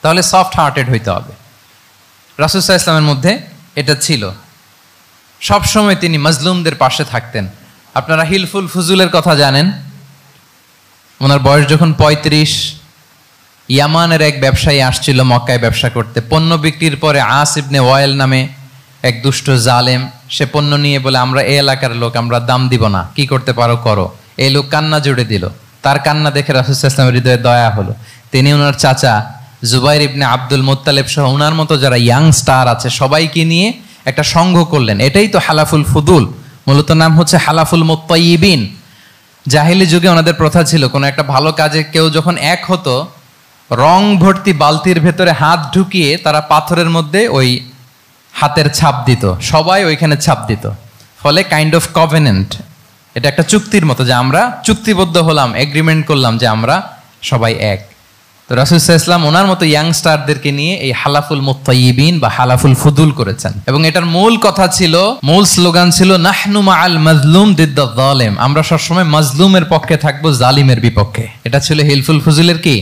তাহলে সফট হার্টেড হইতে হবে। রাসূল সাল্লাল্লাহু আলাইহি ওয়াসাল্লামের মধ্যে এটা ছিল। সবসময় তিনি মাজলুমদের পাশে থাকতেন। আপনারা হিলফুল ফুজুলের কথা জানেন। ওনার বয়স যখন 35, ইয়ামানের এক ব্যবসায়ী আসছিল মক্কায় ব্যবসা করতে। পণ্য বিক্রির পরে আস ইবনে ওয়াইল নামে এক দুষ্ট জালেম, সে পণ্য নিয়ে বলে, আমরা এই এলাকার লোক, আমরা দাম দিব না, কি করতে পারো করো। এই লোক কান্না জুড়ে দিল। তার কান্না দেখে রাসূল সাল্লাল্লাহু আলাইহি ওয়াসাল্লামের হৃদয়ে দয়া হলো। তিনি ওনার চাচা জুবাইর ইবনে আব্দুল মুত্তালিব সহ ওনার মতো যারা ইয়াং স্টার আছে সবাইকে নিয়ে একটা সংঘ করলেন। এটাই তো হালাফুল ফুদুল, মূলত নাম হচ্ছে হালাফুল মুত্তাইয়িবিন। জাহিলি যুগে ওনাদের প্রথা ছিল, কোনো একটা ভালো কাজে কেউ যখন এক হতো, রং ভর্তি বালতির ভেতরে হাত ঢুকিয়ে তারা পাথরের মধ্যে ওই হাতের ছাপ দিত, সবাই ওইখানে ছাপ দিত। ফলে কাইন্ড অফ কভেনেন্ট, এটা একটা চুক্তির মতো, যে আমরা চুক্তিবদ্ধ হলাম, এগ্রিমেন্ট করলাম যে আমরা সবাই এক। তো রাসূল সাল্লাল্লাহু আলাইহি ওয়াসাল্লাম ওনার মতো ইয়াংস্টারদেরকে নিয়ে এই হালাফুল মুত্তাইয়িবিন বা হালাফুল ফুদুল করেছেন। এবং এটার মূল কথা ছিল, মূল স্লোগান ছিল, নাহনু মাআল মাজলুম দিদ্দা যালিম, আমরা সবসময় মাজলুমের পক্ষে থাকবো, জালিমের বিপক্ষে। এটা ছিল হিলফুল ফুজুলের কি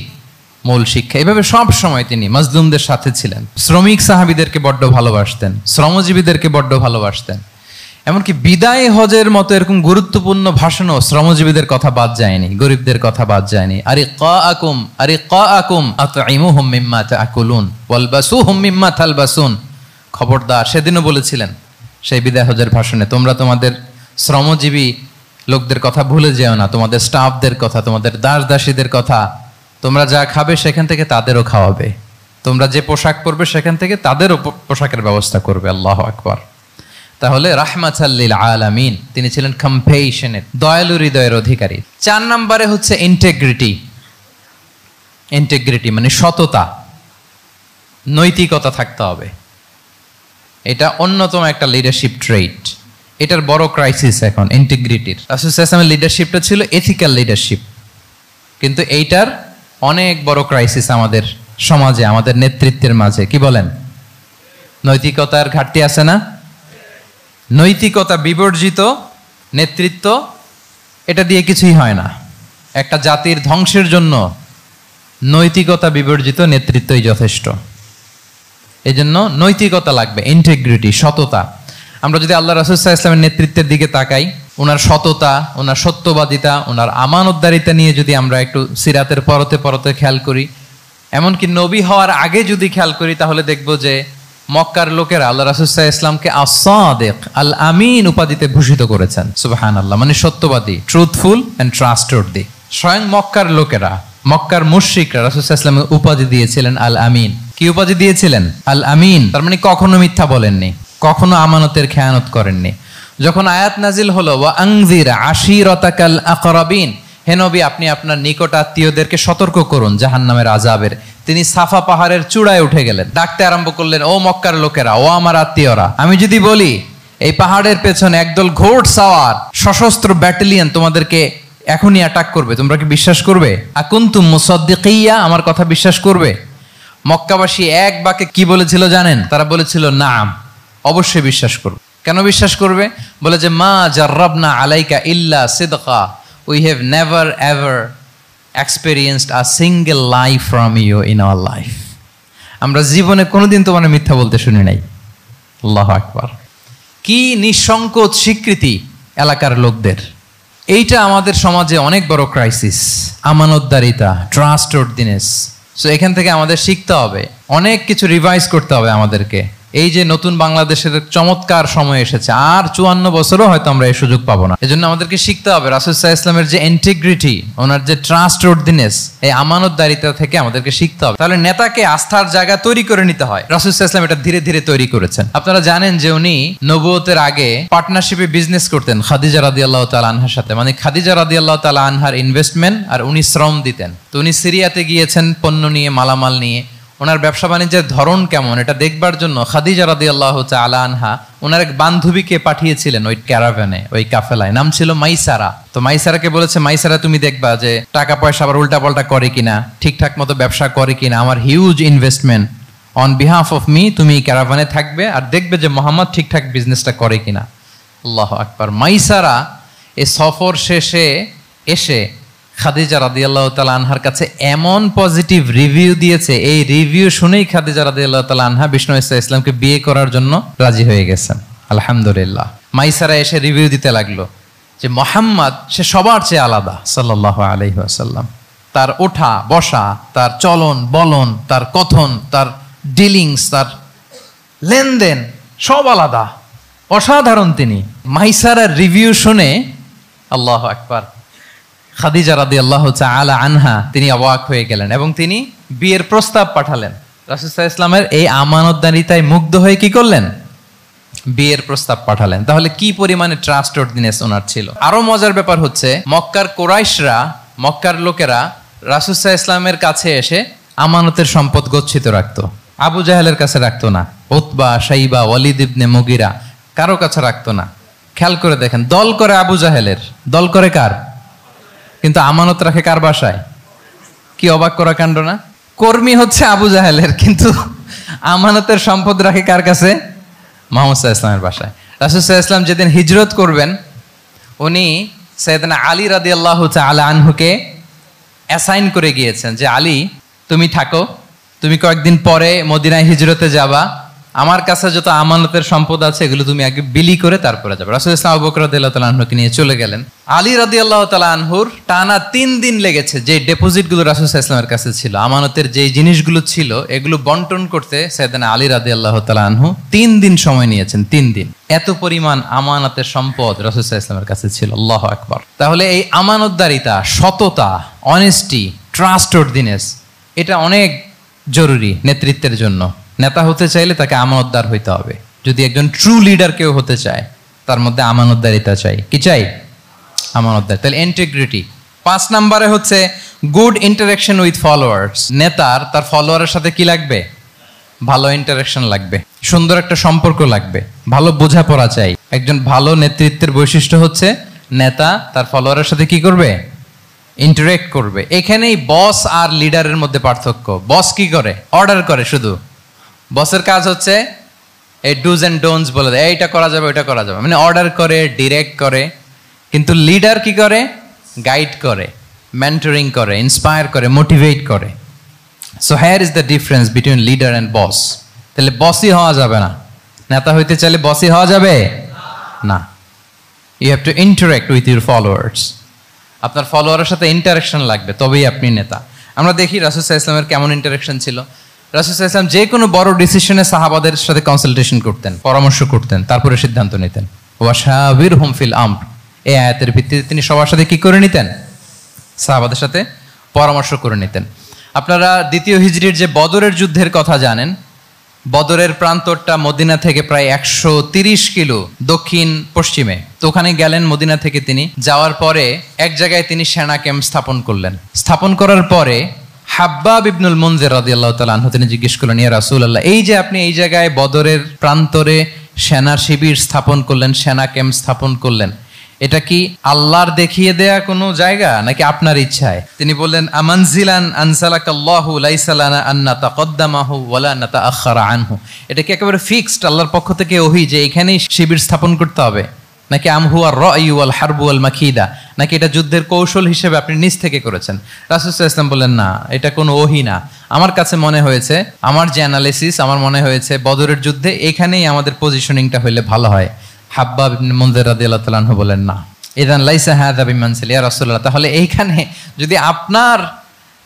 মূল শিক্ষা। এভাবে সব সময় তিনি মাজলুমদের সাথে ছিলেন। শ্রমিক সাহাবীদেরকে বড্ড ভালোবাসতেন, শ্রমজীবীদেরকে বড্ড ভালোবাসতেন। এমনকি বিদায় হজের মতো এরকম গুরুত্বপূর্ণ ভাষণও শ্রমজীবীদের কথা বাদ যায়নি, গরিবদের কথা বাদ যায়নি। আরিকাআকুম আতঈমুহুম মিম্মা তাআকুলুন ওয়ালবাসুহুম মিম্মা তালবাসুন, খবরদার, সেদিনও বলেছিলেন সেই বিদায় হজের ভাষণে, তোমরা তোমাদের শ্রমজীবী লোকদের কথা ভুলে যেও না, তোমাদের স্টাফদের কথা, তোমাদের দাস দাসীদের কথা। তোমরা যা খাবে সেখান থেকে তাদেরও খাওয়াবে, তোমরা যে পোশাক পরবে সেখান থেকে তাদেরও পোশাকের ব্যবস্থা করবে। আল্লাহু আকবার। তাহলে রাহমাতাল লিল আলামিন, তিনি ছিলেন কম্প্যাশনেট, দয়ালু হৃদয়ের অধিকারী। 4 নম্বরে হচ্ছে ইন্টিগ্রিটি। ইন্টিগ্রিটি মানে সততা, নৈতিকতা থাকতে হবে। এটা অন্যতম একটা লিডারশিপ ট্রেট। এটার বড় ক্রাইসিস এখন ইন্টিগ্রিটির। রাসূল সাল্লাল্লাহু আলাইহি ওয়াসাল্লামের লিডারশিপটা ছিল এথিক্যাল লিডারশিপ, কিন্তু এইটার অনেক বড় ক্রাইসিস আমাদের সমাজে, আমাদের নেতৃত্বের মাঝে। কি বলেন? নৈতিকতার ঘাটতি আছে না? নৈতিকতা বিবর্জিত নেতৃত্ব, এটা দিয়ে কিছুই হয় না। একটা জাতির ধ্বংসের জন্য নৈতিকতা বিবর্জিত নেতৃত্বই যথেষ্ট। এই জন্য নৈতিকতা লাগবে, ইন্টিগ্রিটি, সততা। আমরা যদি আল্লাহ রাসূল সাল্লাল্লাহু আলাইহি ওয়াসাল্লামের নেতৃত্বের দিকে তাকাই, ওনার সততা, ওনার সত্যবাদিতা, ওনার আমানতদারিতা নিয়ে যদি আমরা একটু সিরাতের পরতে পরতে খেয়াল করি, এমনকি নবী হওয়ার আগে যদি খেয়াল করি, তাহলে দেখব যে মক্কার লোকেরা আল্লাহ রাসূল সাল্লাল্লাহু আলাইহি ওয়াসাল্লামকে আস-সাদিক, আল আমিন উপাধিতে ভূষিত করেছেন। সুবহানাল্লাহ, মানে সত্যবাদী, ট্রুথফুল এন্ড ট্রাস্টওয়ার্দি। স্বয়ং মক্কার লোকেরা, মক্কার মুশরিকরা রাসূল সাল্লাল্লাহু আলাইহি ওয়াসাল্লামের উপাধি দিয়েছিলেন আল আমিন। কি উপাধি দিয়েছিলেন? আল আমিন। তার মানে কখনো মিথ্যা বলেননি, কখনো আমানতের খেয়ানত করেননি। যখন আয়াত নাজিল হলো, ওয়া আনজির আশিরাতাকাল আকরাবিন, হে নবী আপনি আপনার নিকট আত্মীয়দেরকে সতর্ক করুন জাহান্নামের আযাবের, তিনি সাফা পাহাড়ের চূড়ায় উঠে গেলেন, ডাকতে আরম্ভ করলেন, ও মক্কার লোকেরা, ও আমার আত্মীয়রা, আমি যদি বলি এই পাহাড়ের পেছনে একদল ঘোড় সাওয়ার সশস্ত্র ব্যাটালিয়ন তোমাদেরকে এখনই অ্যাটাক করবে, তোমরা কি বিশ্বাস করবে? আকুনতুম মুসাদ্দিকিয়া, আমার কথা বিশ্বাস করবে? মক্কাবাসী এক বাক্যে কি বলেছিল জানেন? তারা বলেছিল নাম, অবশ্যই বিশ্বাস করবে। কেন বিশ্বাস করবে? বলে যে মা জাররাবনা আলাইকা ইল্লা সিদকা, we have never ever experienced a single lie from you in our life. আমরা জীবনে কোনোদিন তোমার মিথ্যা বলতে শুনি নাই। আল্লাহু আকবার। কি নিঃসংকোচ স্বীকৃতি এলাকার লোকদের। এইটা আমাদের সমাজে অনেক বড় ক্রাইসিস, আমানতদারিতা, ট্রাস্টওয়ার্থিনেস। সো এখান থেকে আমাদের শিখতে হবে, অনেক কিছু রিভাইজ করতে হবে আমাদেরকে। এই যে নতুন বাংলাদেশের চমৎকার সময় এসেছে, আর 54 বছরও হয়তো আমরা এই সুযোগ পাবো না। এজন্য আমাদেরকে শিখতে হবে রাসূল সাল্লাল্লাহু আলাইহি ওয়াসাল্লামের যে ইন্টিগ্রিটি, ওনার যে ট্রাস্টওয়ার্থিনেস, এই আমানতদারিতা থেকে আমাদেরকে শিখতে হবে। তাহলে নেতাকে আস্থার জায়গা তৈরি করে নিতে হয়। রাসূল সাল্লাল্লাহু আলাইহি ওয়াসাল্লাম এটা ধীরে ধীরে তৈরি করেছেন। আপনারা জানেন যে উনি নবুয়তের আগে পার্টনারশিপে বিজনেস করতেন খাদিজা রাদিয়াল্লাহু তাআলা আনহার সাথে। মানে খাদিজা রাদিয়াল্লাহু তাআলা আনহার ইনভেস্টমেন্ট আর উনি শ্রম দিতেন। তো উনি সিরিয়াতে গিয়েছেন পণ্য নিয়ে, মালামাল নিয়ে। ওনার ব্যবসা বাণিজ্যের ধরন কেমন এটা দেখবার জন্য খাদিজা রাদিয়াল্লাহু তাআলা আনহা ওনার এক বান্ধবীকে পাঠিয়েছিলেন ওই ক্যারাভ্যানে, ওই কাফেলায়। নাম ছিল মাইসারা। তো মাইসারাকে বলেছে, মাইসারা তুমি দেখবা যে টাকা পয়সা আবার উল্টাপাল্টা করে কিনা, ঠিকঠাক মতো ব্যবসা করে কিনা, আমার huge investment on behalf of me, তুমি ক্যারাভ্যানে থাকবে আর দেখবে যে মোহাম্মদ ঠিকঠাক বিজনেসটা করে কিনা। আল্লাহু আকবার। মাইসারা এই সফর শেষে এসে খাদিজা রাদিয়াল্লাহু তাআলা আনহার কাছে এমন পজিটিভ রিভিউ দিয়েছে, এই রিভিউ শুনেই খাদিজা রাদিয়াল্লাহু তাআলা আনহা বিষ্ণু ইসলামকে বিয়ে করার জন্য রাজি হয়ে গেছেন। আলহামদুলিল্লাহ। মাইসারা এসে রিভিউ দিতে লাগলো যে মোহাম্মদ সে সবার চেয়ে আলাদা সাল্লাল্লাহু আলাইহি ওয়াসাল্লাম। তার ওঠা বসা, তার চলন বলন, তার কথন, তার ডিলিংস, তার লেনদেন সব আলাদা, অসাধারণ তিনি। মাইসারার রিভিউ শুনে আল্লাহু আকবার, খাদিজা রাদিয়াল্লাহু তাআলা আনহা তিনি অবাক হয়ে গেলেন এবং তিনি বিয়ের প্রস্তাব পাঠালেন। রাসূল সাল্লাল্লাহু আলাইহি ওয়াসাল্লামের এই আমানতদারিতায় মুগ্ধ হয়ে কি করলেন? বিয়ের প্রস্তাব পাঠালেন। তাহলে কি পরিমাণে ট্রাস্টওয়ার্থিনেস ওনার ছিল। আরো মজার ব্যাপার হচ্ছে, মক্কার কুরাইশরা, মক্কার লোকেরা রাসূল সাল্লাল্লাহু আলাইহি ওয়াসাল্লামের কাছে এসে আমানতের সম্পদ গচ্ছিত রাখতো। আবু জাহেলের কাছে রাখতো না, উতবা, শাইবা, ওয়ালিদ ইবনে মুগিরা কারো কাছে রাখতো না। খেয়াল করে দেখেন, দল করে আবু জাহেলের, দল করে কার? কিন্তু আমানত রাখে কার বাসায়? কি অবাক করা কাণ্ড না? কর্মী হচ্ছে আবু জাহেলের, কিন্তু আমানতের সম্পদ রাখে কার কাছে? মুহাম্মদ সাল্লাল্লাহু আলাইহি ওয়াসাল্লামের বাসায়। রাসূল সাল্লাল্লাহু আলাইহি ওয়াসাল্লাম যেদিন হিজরত করবেন, উনি সাইয়েদনা আলী রাদিয়াল্লাহু তাআলা আনহুকে অ্যাসাইন করে গিয়েছেন যে আলী তুমি থাকো, তুমি কয়েকদিন পরে মদিনায় হিজরতে যাবা, আমার কাছে যত আমানতের সম্পদ আছে এগুলো তুমি আগে বিলি করে তারপরে যাবে। রাসূল সাল্লাল্লাহু আবু বকর রাদিয়াল্লাহু তাআলা আনহুকে নিয়ে চলে গেলেন। আলী রাদিয়াল্লাহু তাআলা আনহুর টানা 3 দিন লেগেছে যে ডেপোজিটগুলো রাসূল সাল্লাল্লাহু আলাইহি ওয়াসাল্লামের কাছে ছিল, আমানতের যে জিনিসগুলো ছিল এগুলো বন্টন করতে সাইয়েদনা আলী রাদিয়াল্লাহু তাআলা আনহু 3 দিন সময় নিয়েছেন। 3 দিন। এত পরিমাণ আমানতের সম্পদ রাসূল সাল্লাল্লাহু আলাইহি ওয়াসাল্লামের কাছে ছিল। আল্লাহু আকবার। তাহলে এই আমানতদারিতা, সততা, অনেস্টি, ট্রাস্টওয়ার্থিনেস এটা অনেক জরুরি নেতৃত্বের জন্য। নেতা হতে চাইলে তাকে আমানতদার হইতে হবে। যদি একজন ট্রু লিডার কেউ হতে চায়, তার মধ্যে আমানতদারিতা চাই। কি চাই? আমানতদার। তাহলে ইন্টিগ্রিটি। 5 নম্বরে হচ্ছে গুড ইন্টারাকশন উইথ ফলোয়ার্স। নেতার তার ফলোয়ারের সাথে কি লাগবে? ভালো ইন্টারাকশন লাগবে, সুন্দর একটা সম্পর্ক লাগবে, ভালো বোঝাপড়া চাই। একজন ভালো নেতৃত্বের বৈশিষ্ট্য হচ্ছে নেতা তার ফলোয়ারের সাথে কি করবে? ইন্টারেক্ট করবে। এখানেই বস আর লিডারের মধ্যে পার্থক্য। বস কি করে? অর্ডার করে শুধু। বসের কাজ হচ্ছে এই ডুজ এন্ড ডোন্টস বলে দেয়, এইটা করা যাবে ওইটা করা যাবে, মানে অর্ডার করে, ডিরেক্ট করে। কিন্তু লিডার কি করে? গাইড করে, মেন্টরিং করে, ইন্সপায়ার করে, মোটিভেট করে। So here is the difference between leader and boss. তাহলে বসই হওয়া যাবে না। নেতা হইতে চাইলে বসই হওয়া যাবে না। You have to interact with your followers. আপনার ফলোয়ারের সাথে ইন্টারাকশন লাগবে, তবেই আপনি নেতা। আমরা দেখি রাসূল সাল্লাল্লাহু আলাইহি ওয়াসাল্লামের কেমন ইন্টারাকশন ছিল। রাসূল সাল্লাল্লাহু আলাইহি ওয়াসাল্লাম যে কোনো বড় ডিসিশনে সাহাবাদের সাথে কনসালটেশন করতেন, পরামর্শ করতেন, তারপরে সিদ্ধান্ত নিতেন। ওয়াশাবিরহুম ফিল আমর, এই আয়াতের ভিত্তিতে তিনি সবার সাথে কি করে নিতেন? সাহাবাদের সাথে পরামর্শ করে নিতেন। আপনারা দ্বিতীয় হিজরির যে বদরের যুদ্ধের কথা জানেন। বদরের প্রান্তরটা মদিনা থেকে প্রায় 130 কিলো দক্ষিণ পশ্চিমে। তো ওখানে গেলেন মদিনা থেকে। তিনি যাওয়ার পরে এক জায়গায় তিনি সেনা ক্যাম্প স্থাপন করলেন। স্থাপন করার পরে হাব্বাব ইবনুল মুনজির রাদিয়াল্লাহু তাআলা আনহু তিনি জিজ্ঞেস করলেন, ইয়া রাসূলুল্লাহ, এই যে আপনি এই জায়গায় বদরের প্রান্তরে সেনা শিবির স্থাপন করলেন, সেনা ক্যাম্প স্থাপন করলেন, এটা কি আল্লাহর দেখিয়ে দেয়া কোনো জায়গা নাকি আপনার ইচ্ছায়? তিনি বললেন, আমানজিলান আনসালাকাল্লাহু লাইসা লানা আন নাতাকদ্দামাহু ওয়ালা নাতাআখারা আনহু। এটা কি একেবারে ফিক্সড আল্লাহর পক্ষ থেকে ওহী যে এখানেই শিবির স্থাপন করতে হবে, নাকি আমহুয়ার রায়ু ওয়াল হারবু ওয়াল মাকিদা, নাকি এটা যুদ্ধের কৌশল হিসেবে আপনি নিজ থেকে করেছেন? রাসূল সাল্লাল্লাহু আলাইহি ওয়াসাল্লাম বললেন, না, এটা কোনো ওহী না। আমার কাছে মনে হয়েছে, আমার যে অ্যানালিসিস, আমার মনে হয়েছে বদরের যুদ্ধে এখানেই আমাদের পজিশনিংটা হইলে ভালো হয়। হাব্বাব ইবনে মুনজির রাদিয়াল্লাহু তাআলা আনহু বলেন, না, ইযান লাইসা হাযা বিমানসিল ইয়া রাসূলুল্লাহ। তাহলে এইখানে যদি আপনার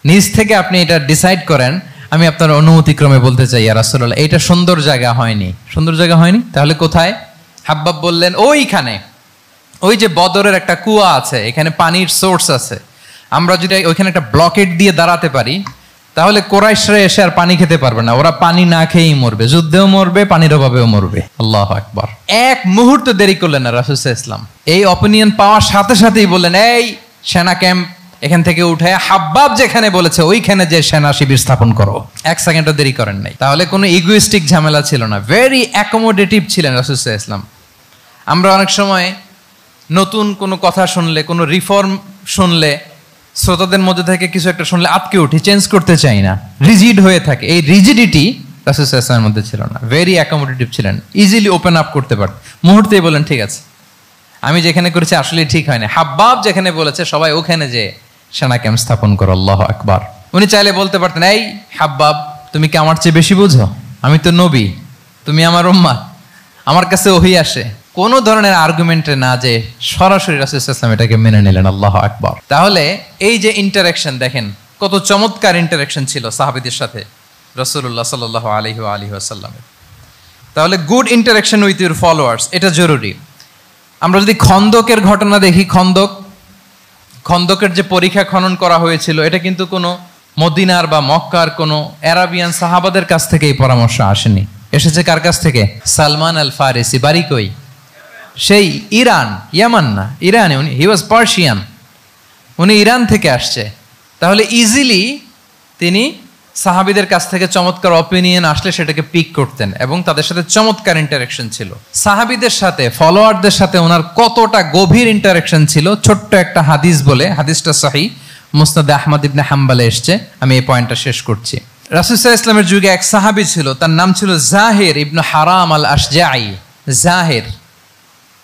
নিজ থেকে আপনি এটা ডিসাইড করেন, আমি আপনার অনুমতিক্রমে বলতে চাই ইয়া রাসূলুল্লাহ, এটা সুন্দর জায়গা হয়নি। সুন্দর জায়গা হয়নি? তাহলে কোথায়? হাব্বাব বললেন, ওইখানে, ওই যে বদরের একটা কুয়া আছে, এখানে পানির সোর্স আছে, আমরা যদি ওইখানে একটা ব্লকেট দিয়ে দাঁড়াতে পারি, তাহলে কোরাইশরা এসে আর পানি খেতে পারবে না, ওরা পানি না খেয়েই মরবে, যুদ্ধেও মরবে, পানির অভাবেও মরবে। আল্লাহু আকবার। এক মুহূর্ত দেরি করলেন না রাসূল সাল্লাল্লাহু আলাইহি ওয়াসাল্লাম, এই অপিনিয়ন পাওয়ার সাথে সাথেই বললেন, এই সেনা ক্যাম্প এখান থেকে উঠে হাব্বাব যেখানে বলেছে ওইখানে যে সেনা শিবির স্থাপন করো। এক সেকেন্ডও দেরি করেন নাই। তাহলে কোনো ইগোইস্টিক ঝামেলা ছিল না, ভেরি অ্যাকোমোডেটিভ ছিলেন রাসূল সাল্লাল্লাহু আলাইহি ওয়াসাল্লাম। আমরা অনেক সময় নতুন কোনো কথা শুনলে, কোনো রিফর্ম শুনলে, শ্রোতাদের মধ্যে থেকে কিছু একটা শুনলে আটকে উঠি, চেঞ্জ করতে চাই না, রিজিড হয়ে থাকে। এই রিজিডিটি রাসূল সাল্লাল্লাহু আলাইহি ওয়াসাল্লামের মধ্যে ছিল না, ভেরি অ্যাকোমোডেটিভ ছিলেন, ইজিলি ওপেন আপ করতে পারতেন। মুহূর্তেই বলেন, ঠিক আছে, আমি যেখানে করেছি আসলে ঠিক হয় না, হাব্বাব যেখানে বলেছে সবাই ওখানে যে সেনা ক্যাম্প স্থাপন করো। আল্লাহু আকবার। উনি চাইলে বলতে পারতেন, এই হাব্বাব, তুমি কি আমার চেয়ে বেশি বুঝো? আমি তো নবী, তুমি আমার উম্মাহ, আমার কাছে ওহী আসে। কোনো ধরনের আর্গুমেন্টে না যে সরাসরি রাসূল সাল্লাল্লাহু আলাইহি ওয়াসাল্লাম এটাকে মেনে নিলেন। আল্লাহু আকবার। তাহলে এই যে ইন্টারাকশন দেখেন, কত চমৎকার ইন্টারাকশন ছিল সাহাবীদের সাথে রাসূলুল্লাহ সাল্লাল্লাহু আলাইহি ওয়াসাল্লামের। তাহলে good interaction with your followers, এটা জরুরি। আমরা যদি খন্দকের ঘটনা দেখি, খন্দকের যে পরীক্ষা খনন করা হয়েছিল, এটা কিন্তু কোনো মদিনার বা মক্কার কোনো আরাবিয়ান সাহাবাদের কাছ থেকে এই পরামর্শ আসেনি, এসেছে কার কাছ থেকে? সালমান আল ফারিসি। বাড়ি কই? সেই ইরান, ইয়ামান না, ইরানে। উনি হি ওয়াজ পার্সিয়ান, উনি ইরান থেকে আসছে। তাহলে ইজিলি তিনি সাহাবীদের কাছ থেকে চমৎকার অপিনিয়ন আসলে সেটাকে পিক করতেন এবং তাদের সাথে চমৎকার ইন্টারাকশন ছিল। সাহাবীদের সাথে, ফলোয়ারদের সাথে ওনার কতটা গভীর ইন্টারাকশন ছিল, ছোট্ট একটা হাদিস বলে, হাদিসটা সহিহ, মুসনাদ আহমদ ইবনে হাম্বলে এসছে। আমি এই পয়েন্টটা শেষ করছি। রাসূল সাল্লাল্লাহু আলাইহি ওয়াসাল্লামের যুগে এক সাহাবী ছিল, তার নাম ছিল জাহির ইবনে হারাম আল আশজাঈ। জাহির,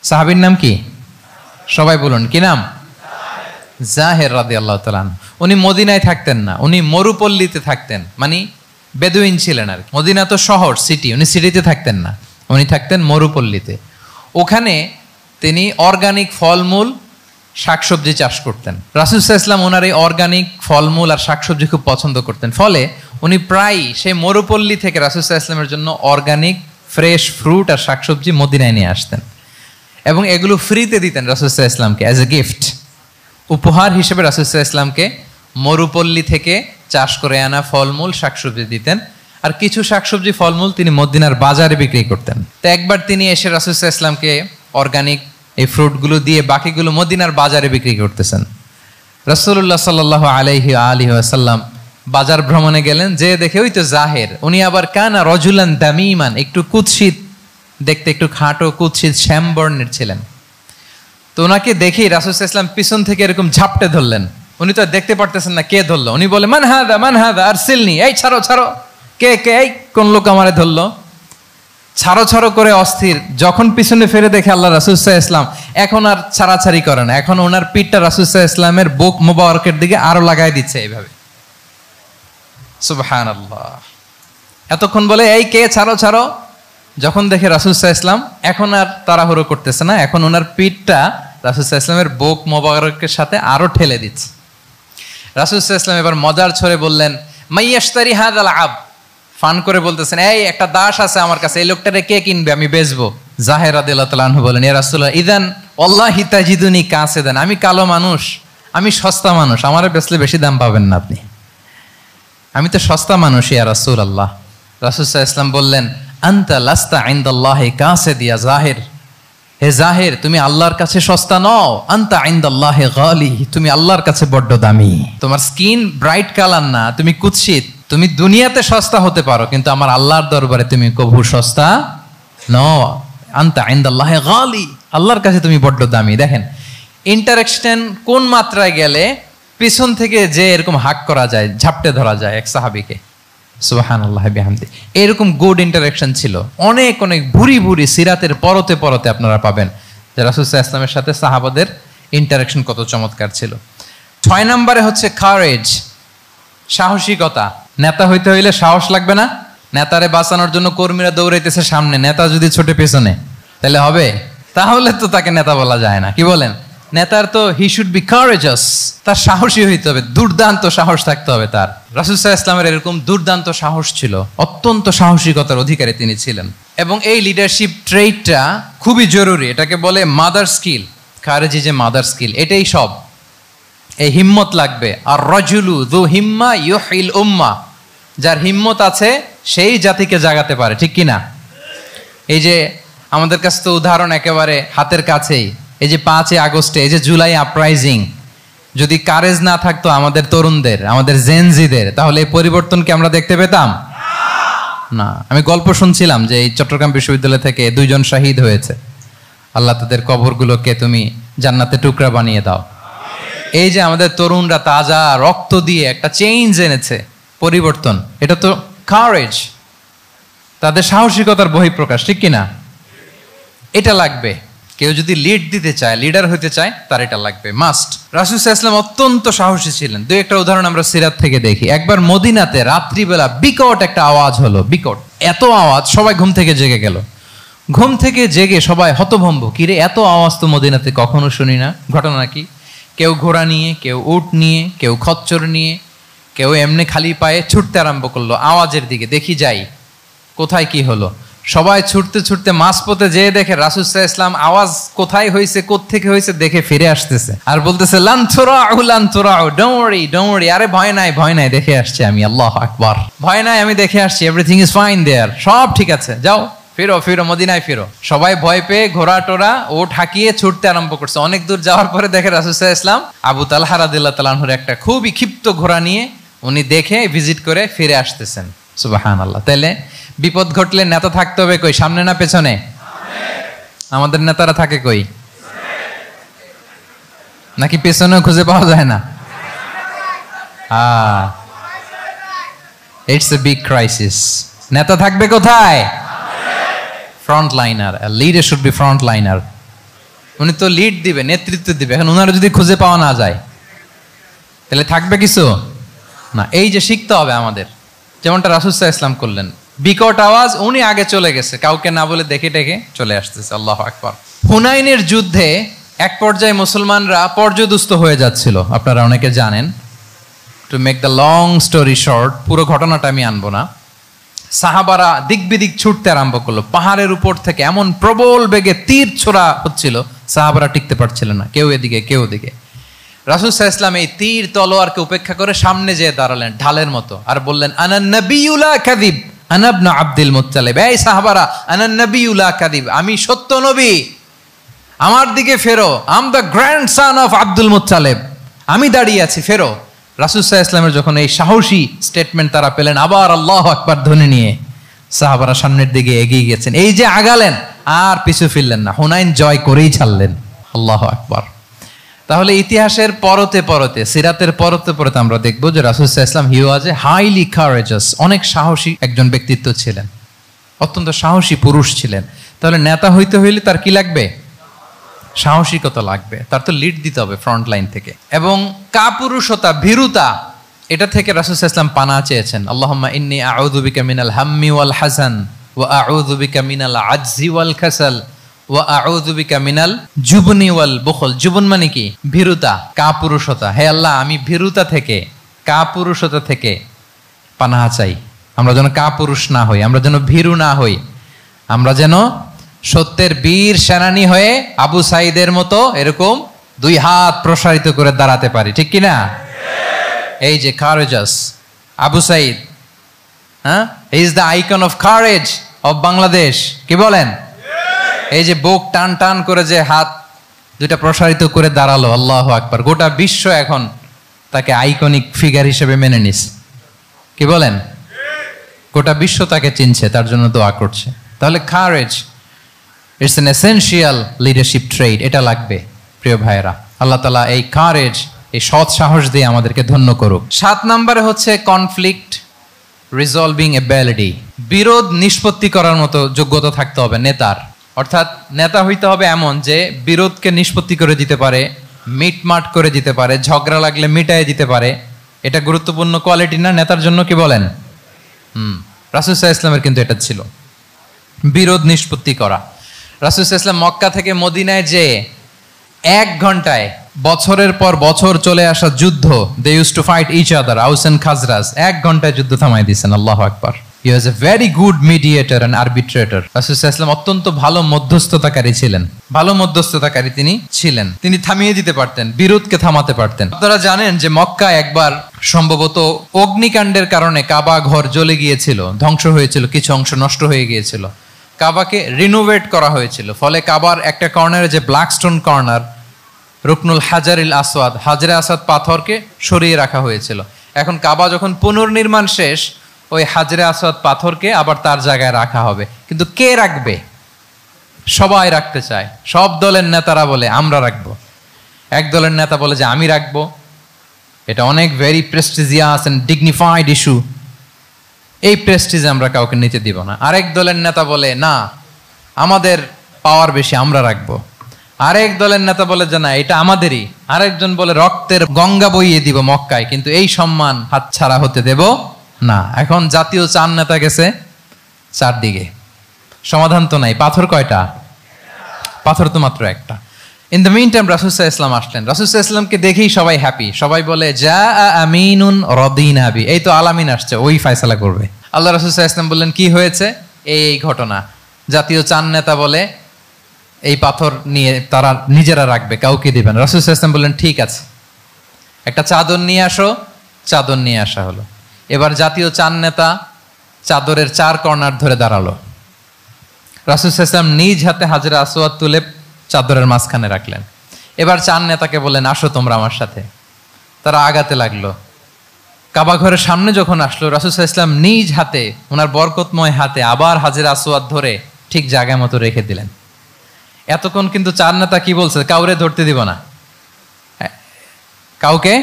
সাহাবীর নাম কি? সবাই বলুন, কি নাম? জাহির রাদিয়াল্লাহু তাআলা। উনি মদিনায় থাকতেন না, উনি মরুপল্লীতে থাকতেন, মানে বেদুইন ছিলেন আর কি। মদিনা তো শহর, সিটি, উনি সিটিতে থাকতেন না, উনি থাকতেন মরুপল্লীতে। ওখানে তিনি অর্গানিক ফলমূল, শাকসবজি চাষ করতেন। রাসূল সাল্লাল্লাহু আলাইহি ওয়াসাল্লাম ওনার এই অর্গানিক ফলমূল আর শাকসবজি খুব পছন্দ করতেন। ফলে উনি প্রায় সেই মরুপল্লী থেকে রাসূল সাল্লাল্লাহু আলাইহি ওয়াসাল্লামের জন্য অর্গানিক ফ্রেশ ফ্রুট আর শাকসবজি মদিনায় নিয়ে আসতেন এবং এগুলো ফ্রিতে দিতেন রাসূল সাল্লাল্লাহু আলাইহি ওয়াসাল্লামকে অ্যাজ এ গিফট। উপহার হিসেবে রাসূল সাল্লাল্লাহু আলাইহি ওয়াসাল্লামকে মরুপল্লী থেকে চাষ করে আনা ফলমূল শাকসবজি দিতেন, আর কিছু শাকসবজি ফলমূল তিনি মদিনার বাজারে বিক্রি করতেন। তো একবার তিনি এসে রাসূল সাল্লাল্লাহু আলাইহি ওয়াসাল্লামকে অর্গানিক এই ফ্রুটগুলো দিয়ে বাকিগুলো মদিনার বাজারে বিক্রি করতেছেন। রাসূলুল্লাহ সাল্লাল্লাহু আলাইহি ওয়াসাল্লাম বাজার ভ্রমণে গেলেন, যে দেখে ওই তো জাহির, উনি আবার কানা রজুলান দামিমান, একটু কুৎসিত দেখতে, একটু খাটো কুৎসিত শ্যামবর্ণের ছিলেন। তো ওনাকে দেখেই রাসূল সাল্লাল্লাহু আলাইহি ওয়াসাল্লাম পিছন থেকে এরকম ঝাপটে ধরলেন। উনি তো দেখতে পারতেছেন না কে ধরলো। উনি বলে, মান হাদা আরসিলনি, এই ছাড়ো, কে এই কোন লোক আমারে ধরলো? ছাড়ো করে অস্থির। যখন পিছনে ফিরে দেখে আল্লাহ রাসূল সাল্লাল্লাহু আলাইহি ওয়াসাল্লাম, এখন আর ছাড়াছাড়ি করে না, এখন ওনার পিঠটা রাসূল সাল্লাল্লাহু আলাইহি ওয়াসাল্লামের বুক মোবারকের দিকে আরো লাগাই দিচ্ছে এইভাবে। সুবহানাল্লাহ। এতক্ষণ বলে, এই কে, ছাড়ো। যখন দেখে রাসূল সাল্লাল্লাহু আলাইহি ওয়াসাল্লাম এখন আর তাড়াহুড়ো করতেছে না, এখন ওনার পিঠটা রাসূল সাল্লাল্লাহু আলাইহি ওয়াসাল্লামের বুক মোবারকের সাথে আরো ঠেলে দিচ্ছে। রাসূল সাল্লাল্লাহু আলাইহি ওয়াসাল্লাম এবার মজার ছলে বললেন, মাইয়াশতারি হাযাল আব, ফান করে বলতেছেন, এই একটা দাস আছে আমার কাছে, এই লোকটারে কে কিনবে, আমি বেচবো। জাহির রাদিয়াল্লাহু তাআলা আনহু বলেন, ইয়া রাসূলুল্লাহ, ইদান ওয়াল্লাহি তাজিদুনি কাসিদান, আমি কালো মানুষ, আমি সস্তা মানুষ, আমারে বেচলে বেশি দাম পাবেন না আপনি, আমি তো সস্তা মানুষ ইয়া রাসূলুল্লাহ। রাসূল সাল্লাল্লাহু আলাইহি ওয়াসাল্লাম বললেন, আনতা লাস্তা ইনদাল্লাহি কাসিদ ইয়া জাহির, হে জাহির, তুমি আল্লাহর কাছে সস্তা নও, আনতা ইনদাল্লাহি গালি, তুমি আল্লাহর কাছে বড্ড দামি। তোমার স্কিন ব্রাইট কালার না, তুমি কুৎসিত, তুমি দুনিয়াতে সস্তা হতে পারো, কিন্তু আমার আল্লাহর দরবারে তুমি কবু সস্তা নও। আনতা ইনদাল্লাহি গালি, আল্লাহর কাছে তুমি বড্ড দামি। দেখেন ইন্টারেকশন কোন মাত্রায় গেলে পিছন থেকে যে এরকম হাক করা যায়, ঝাপটে ধরা যায় এক সাহাবীকে, সুবহানাল্লাহ বিহামদি। এরকম গুড ইন্টারেকশন ছিল। অনেক অনেক ভুরি ভুরি সিরাতের পরতে পরতে আপনারা পাবেন যে রাসূল সাল্লাল্লাহু আলাইহি ওয়াসাল্লামের সাথে সাহাবাদের ইন্টারেকশন কত চমৎকার ছিল। 6 নম্বরে হচ্ছে কারেজ, সাহসিকতা। নেতা হইতে হইলে সাহস লাগবে না? নেতারে বাঁচানোর জন্য কর্মীরা দৌড়াইতেছে সামনে, নেতা যদি ছোটে পেছনে, তাহলে হবে? তাহলে তো তাকে নেতা বলা যায় না। কি বলেন? নেতার তো হি শুড বি কারেজাস, তার সাহসী হইতে হবে, দুর্দান্ত সাহস থাকতে হবে তার। রাসূল সাল্লাল্লাহু আলাইহি ওয়াসাল্লামের এরকম দুর্দান্ত সাহস ছিল, অত্যন্ত সাহসিকতার অধিকারী তিনি ছিলেন। এবং এই লিডারশিপ ট্রেটটা খুবই জরুরি, এটাকে বলে মাদার স্কিল। কারেজি যে মাদার স্কিল, এটাই সব। এই হিম্মত লাগবে। আর রাজুলু যু হিম্মা ইউহিল উম্মাহ, যার হিম্মত আছে সেই জাতিকে জাগাতে পারে, ঠিক কি না? এই যে আমাদের কাছে তো উদাহরণ একেবারে হাতের কাছেই, এই যে 5 আগস্টে, এই যে জুলাই আপরাইজিং, যদি কারেজ না থাকতো আমাদের তরুণদের, আমাদের জেনজিদের, তাহলে এই পরিবর্তন কি আমরা দেখতে পেতাম? না। আমি গল্প শুনছিলাম যে এই চট্টগ্রাম বিশ্ববিদ্যালয় থেকে 2 জন শহীদ হয়েছে। আল্লাহ তাদের কবরগুলোকে তুমি জান্নাতে টুকরা বানিয়ে দাও। এই যে আমাদের তরুণরা তাজা রক্ত দিয়ে একটা চেঞ্জ এনেছে, পরিবর্তন, এটা তো কারেজ, তাদের সাহসিকতার বহিঃপ্রকাশ, ঠিক কিনা? এটা লাগবে। কেউ যদি লিড দিতে চায়, লিডার হতে চায়, তার এটা লাগবে, মাস্ট। রাসূল সাল্লাল্লাহু আলাইহি ওয়াসাল্লাম অত্যন্ত সাহসী ছিলেন। 2-1টা উদাহরণ আমরা সিরাত থেকে দেখি। একবার মদিনাতে রাত্রিবেলা বিকট একটা আওয়াজ হলো, বিকট এত আওয়াজ, সবাই ঘুম থেকে জেগে গেল। ঘুম থেকে জেগে সবাই হতভম্ব, কিরে এত আওয়াজ তো মদিনাতে কখনো শুনি না। ঘটনা কি? কেউ ঘোড়া নিয়ে, কেউ উট নিয়ে, কেউ খচ্চর নিয়ে, কেউ এমনি খালি পায়ে ছুটতে আরম্ভ করলো আওয়াজের দিকে, দেখি যাই কোথায় কি হলো। সবাই ছুটতে ছুটতে মাঝপথে যেয়ে দেখে রাসূল সাল্লাল্লাহু আলাইহি ওয়াসাল্লাম আওয়াজ কোথায় হয়েছে, কোত্থেকে হয়েছে দেখে ফিরে আসতেছে, আর বলতেছে লান তুরাউ, ডোন্ট ওয়ারি, আরে ভয় নাই, ভয় নাই, দেখে আসছি আমি, আল্লাহু আকবার, ভয় নাই, আমি দেখে আসছি, এভরিথিং ইজ ফাইন দেয়ার, সব ঠিক আছে, যাও ফিরো মদিনায় ফিরো। সবাই ভয় পেয়ে ঘোড়া টোরা ওট হাঁকিয়ে ছুটতে আরম্ভ করছে। অনেক দূর যাওয়ার পরে দেখে রাসূল সাল্লাল্লাহু আলাইহি ওয়াসাল্লাম আবু তালহা রাদিয়াল্লাহু তাআলা আনহুর একটা খুবই ক্ষিপ্ত ঘোড়া নিয়ে উনি দেখে ভিজিট করে ফিরে আসতেছেন। সুবহানাল্লাহ। তাহলে বিপদ ঘটলে নেতা থাকতে হবে কই, সামনে না পেছনে? আমাদের নেতারা থাকে কই? নাকি পেছনেও খুঁজে পাওয়া যায় না? It's a big crisis. নেতা থাকবে কোথায়? Front liner. Leader should be front liner. উনি তো লিড দিবে, নেতৃত্ব দিবে। এখন ওনারা যদি খুঁজে পাওয়া না যায় তাহলে থাকবে কিছু না। এই যে শিখতে হবে আমাদের, যেমনটা রাসূল সাল্লাল্লাহু আলাইহি ওয়াসাল্লাম করলেন। বিকট আওয়াজ, উনি আগে চলে গেছে, কাউকে না বলে দেখে টেকে চলে আসতেছে। আল্লাহু আকবার। হুনাইনের যুদ্ধে এক পর্যায়ে মুসলমানরা পর্যদুস্ত হয়ে যাচ্ছিল, আপনারা অনেকে জানেন। To make the long story short, পুরো ঘটনাটা আমি আনবো না। সাহাবারা দিক বিদিক ছুটতে আরম্ভ করলো, পাহাড়ের উপর থেকে এমন প্রবল বেগে তীর ছোড়া হচ্ছিল, সাহাবারা টিকতে পারছিল না, কেউ এদিকে কেউ ওদিকে। রাসূল সাল্লাল্লাহু আলাইহি ওয়াসাল্লাম এই তীর তলোয়ারকে উপেক্ষা করে সামনে যেয়ে দাঁড়ালেন ঢালের মতো, আর বললেন আনান নাবিয়্যু লা কাযিব আনা ইবনু আব্দুল মুত্তালিব। এই সাহাবারা, আনান নাবিয়্যু লা কাযিব, আমি সত্য নবী, আমার দিকে ফেরো, am the grandson of Abdul Muttalib, আমি দাঁড়িয়ে আছি, ফেরো। রাসূল সাল্লাল্লাহু আলাইহি ওয়াসাল্লামের যখন এই সাহসী স্টেটমেন্ট তারা পেলেন, আবার আল্লাহু আকবার ধ্বনি নিয়ে সাহাবারা সামনের দিকে এগিয়ে গেছেন। এই যে আগালেন, আর পিছু ফিরলেন না, হুনাইন জয় করেই ছাড়লেন। আল্লাহু আকবার। তাহলে ইতিহাসের পরতে পরতে, সিরাতের পরতে পরতে আমরা দেখবো যে রাসূল সাল্লাল্লাহু আলাইহি ওয়াসাল্লাম হি ওয়াজ এ হাইলি কারেজাস, অনেক সাহসী একজন ব্যক্তিত্ব ছিলেন, অত্যন্ত সাহসী পুরুষ ছিলেন। তাহলে নেতা হইতে হইলে তার কি লাগবে? সাহসিকতা লাগবে, তার তো লিড দিতে হবে ফ্রন্ট লাইন থেকে। এবং কাপুরুষতা, ভীরুতা, এটা থেকে রাসূল সাল্লাল্লাহু আলাইহি ওয়াসাল্লাম পানা চেয়েছেন। আল্লাহুম্মা ইন্নী আউযু বিকা মিনাল হাম্মি ওয়াল হাসান ওয়া আউযু বিকা মিনাল আজজি ওয়াল কাসাল ওয়া আউযু বিকা মিনাল জুবনি ওয়াল বুখল। জুবন মানে কি? ভীরুতা, কাপুরুষতা। হে আল্লাহ, আমি ভীরুতা থেকে, কাপুরুষতা থেকে পানাহ চাই। আমরা যেন কাপুরুষ না হই, আমরা যেন ভীরু না হই, আমরা যেন সত্যের বীর সেনানী হয়ে আবু সাঈদের মতো এরকম 2 হাত প্রসারিত করে দাঁড়াতে পারি, ঠিক কিনা? এই যে কারেজাস আবু সাঈদ, হ্যাঁ, he is the icon of courage of Bangladesh. কি বলেন? এই যে বুক টান টান করে যে হাত 2টা প্রসারিত করে দাঁড়ালো, আল্লাহু আকবার। গোটা বিশ্ব এখন তাকে আইকনিক ফিগার হিসেবে মেনে নিছে। কি বলেন? গোটা বিশ্ব তাকে চিনছে, তার জন্য দোয়া করছে। তাহলে courage, it's an essential leadership trade, এটা লাগবে প্রিয় ভাইয়েরা। আল্লাহ তাআলা এই কারেজ, এই সৎ সাহস দিয়ে আমাদেরকে ধন্য করুক। 7 নম্বরে হচ্ছে কনফ্লিক্ট রিজলভিং এবিলিটি, বিরোধ নিষ্পত্তি করার মতো যোগ্যতা থাকতে হবে নেতার। অর্থাৎ নেতা হইতে হবে এমন যে বিরোধকে নিষ্পত্তি করে দিতে পারে, মিটমাট করে দিতে পারে, ঝগড়া লাগলে মিটায় দিতে পারে। এটা গুরুত্বপূর্ণ কোয়ালিটি না নেতার জন্য, কি বলেন? রাসূল সাল্লাল্লাহু আলাইহি ওয়াসাল্লামের কিন্তু এটা ছিল, বিরোধ নিষ্পত্তি করা। রাসূল সাল্লাল্লাহু আলাইহি ওয়াসাল্লাম মক্কা থেকে মদিনায় যে 1 ঘন্টায় বছরের পর বছর চলে আসা যুদ্ধ, they use to fight each other, Aus and Khazraj, 1 ঘন্টায় যুদ্ধ থামাই দিয়েছেন। আল্লাহু আকবার। He was a very good mediator and arbitrator. রাসূল সাল্লাল্লাহু আলাইহি ওয়াসাল্লাম অত্যন্ত ভালো মধ্যস্থতাকারী ছিলেন, ভালো মধ্যস্থতাকারী তিনি ছিলেন। তিনি থামিয়ে দিতে পারতেন, বিরোধকে থামাতে পারতেন। আপনারা জানেন যে মক্কা একবার সম্ভবত অগ্নিকাণ্ডের কারণে কাবা ঘর জ্বলে গিয়েছিল, ধ্বংস হয়েছিল, কিছু অংশ নষ্ট হয়ে গিয়েছিল। কাবাকে রিনোভেট করা হয়েছিল, ফলে কাবার একটা কর্নারে যে ব্ল্যাক স্টোন কর্নার, রুকনুল হাজারিল আসওয়াদ, হাজরে আসওয়াদ পাথরকে সরিয়ে রাখা হয়েছিল। এখন কাবা যখন পুনর্নির্মাণ শেষ, ওই হাজরে আসওয়াদ পাথরকে আবার তার জায়গায় রাখা হবে। কিন্তু কে রাখবে? সবাই রাখতে চায়, সব দলের নেতারা বলে আমরা রাখবো। এক দলের নেতা বলে যে আমি রাখবো, এটা অনেক very prestigious and dignified issue, এই প্রেস্টিজ আমরা কাউকে নিতে দিব না। আরেক দলের নেতা বলে না, আমাদের পাওয়ার বেশি, আমরা রাখবো। আরেক দলের নেতা বলে যে না, এটা আমাদেরই। আরেকজন বলে রক্তের গঙ্গা বইয়ে দিব মক্কায়, কিন্তু এই সম্মান হাতছাড়া হতে দেব না। এখন জাতীয় 4 নেতা গেছে 4 দিকে, সমাধান তো নাই। পাথর কয়টা? পাথর তো মাত্র একটা। ইন দ্য মিন টাইম রাসূল সাল্লাল্লাহু আলাইহি ওয়াসাল্লাম আসলেন। রাসূল সাল্লাল্লাহু আলাইহি ওয়াসাল্লামকে দেখেই সবাই হ্যাপি, সবাই বলে যা আমিনুন রাদিনা বি, এই তো আলামিন আসছে, ওই ফয়সালা করবে। আল্লাহ রাসূল সাল্লাল্লাহু আলাইহি ওয়াসাল্লাম বললেন কি হয়েছে? এই ঘটনা। জাতীয় 4 নেতা বলে এই পাথর নিয়ে তারা নিজেরা রাখবে, কাউকে দিবেন। রাসূল সাল্লাল্লাহু আলাইহি ওয়াসাল্লাম বললেন ঠিক আছে, একটা চাদর নিয়ে আসো। চাদর নিয়ে আসা হলো। এবার জাতীয় 4 নেতা চাদরের 4 কর্নার ধরে দাঁড়ালো। রাসূল সাল্লাল্লাহু আলাইহি ওয়াসাল্লাম নিজ হাতে হাজরে আসওয়াদ তুলে চাদরের মাঝখানে রাখলেন। এবার 4 নেতাকে বললেন আসো তোমরা আমার সাথে। তারা আগাতে লাগলো। কাবা ঘরের সামনে যখন আসলো, রাসূল সাল্লাল্লাহু আলাইহি ওয়াসাল্লাম নিজ হাতে, ওনার বরকতময় হাতে আবার হাজরে আসওয়াদ ধরে ঠিক জায়গায় মতো রেখে দিলেন। এতক্ষণ কিন্তু 4 নেতা কি বলছে? কাউরে ধরতে দিব না, কাউকে।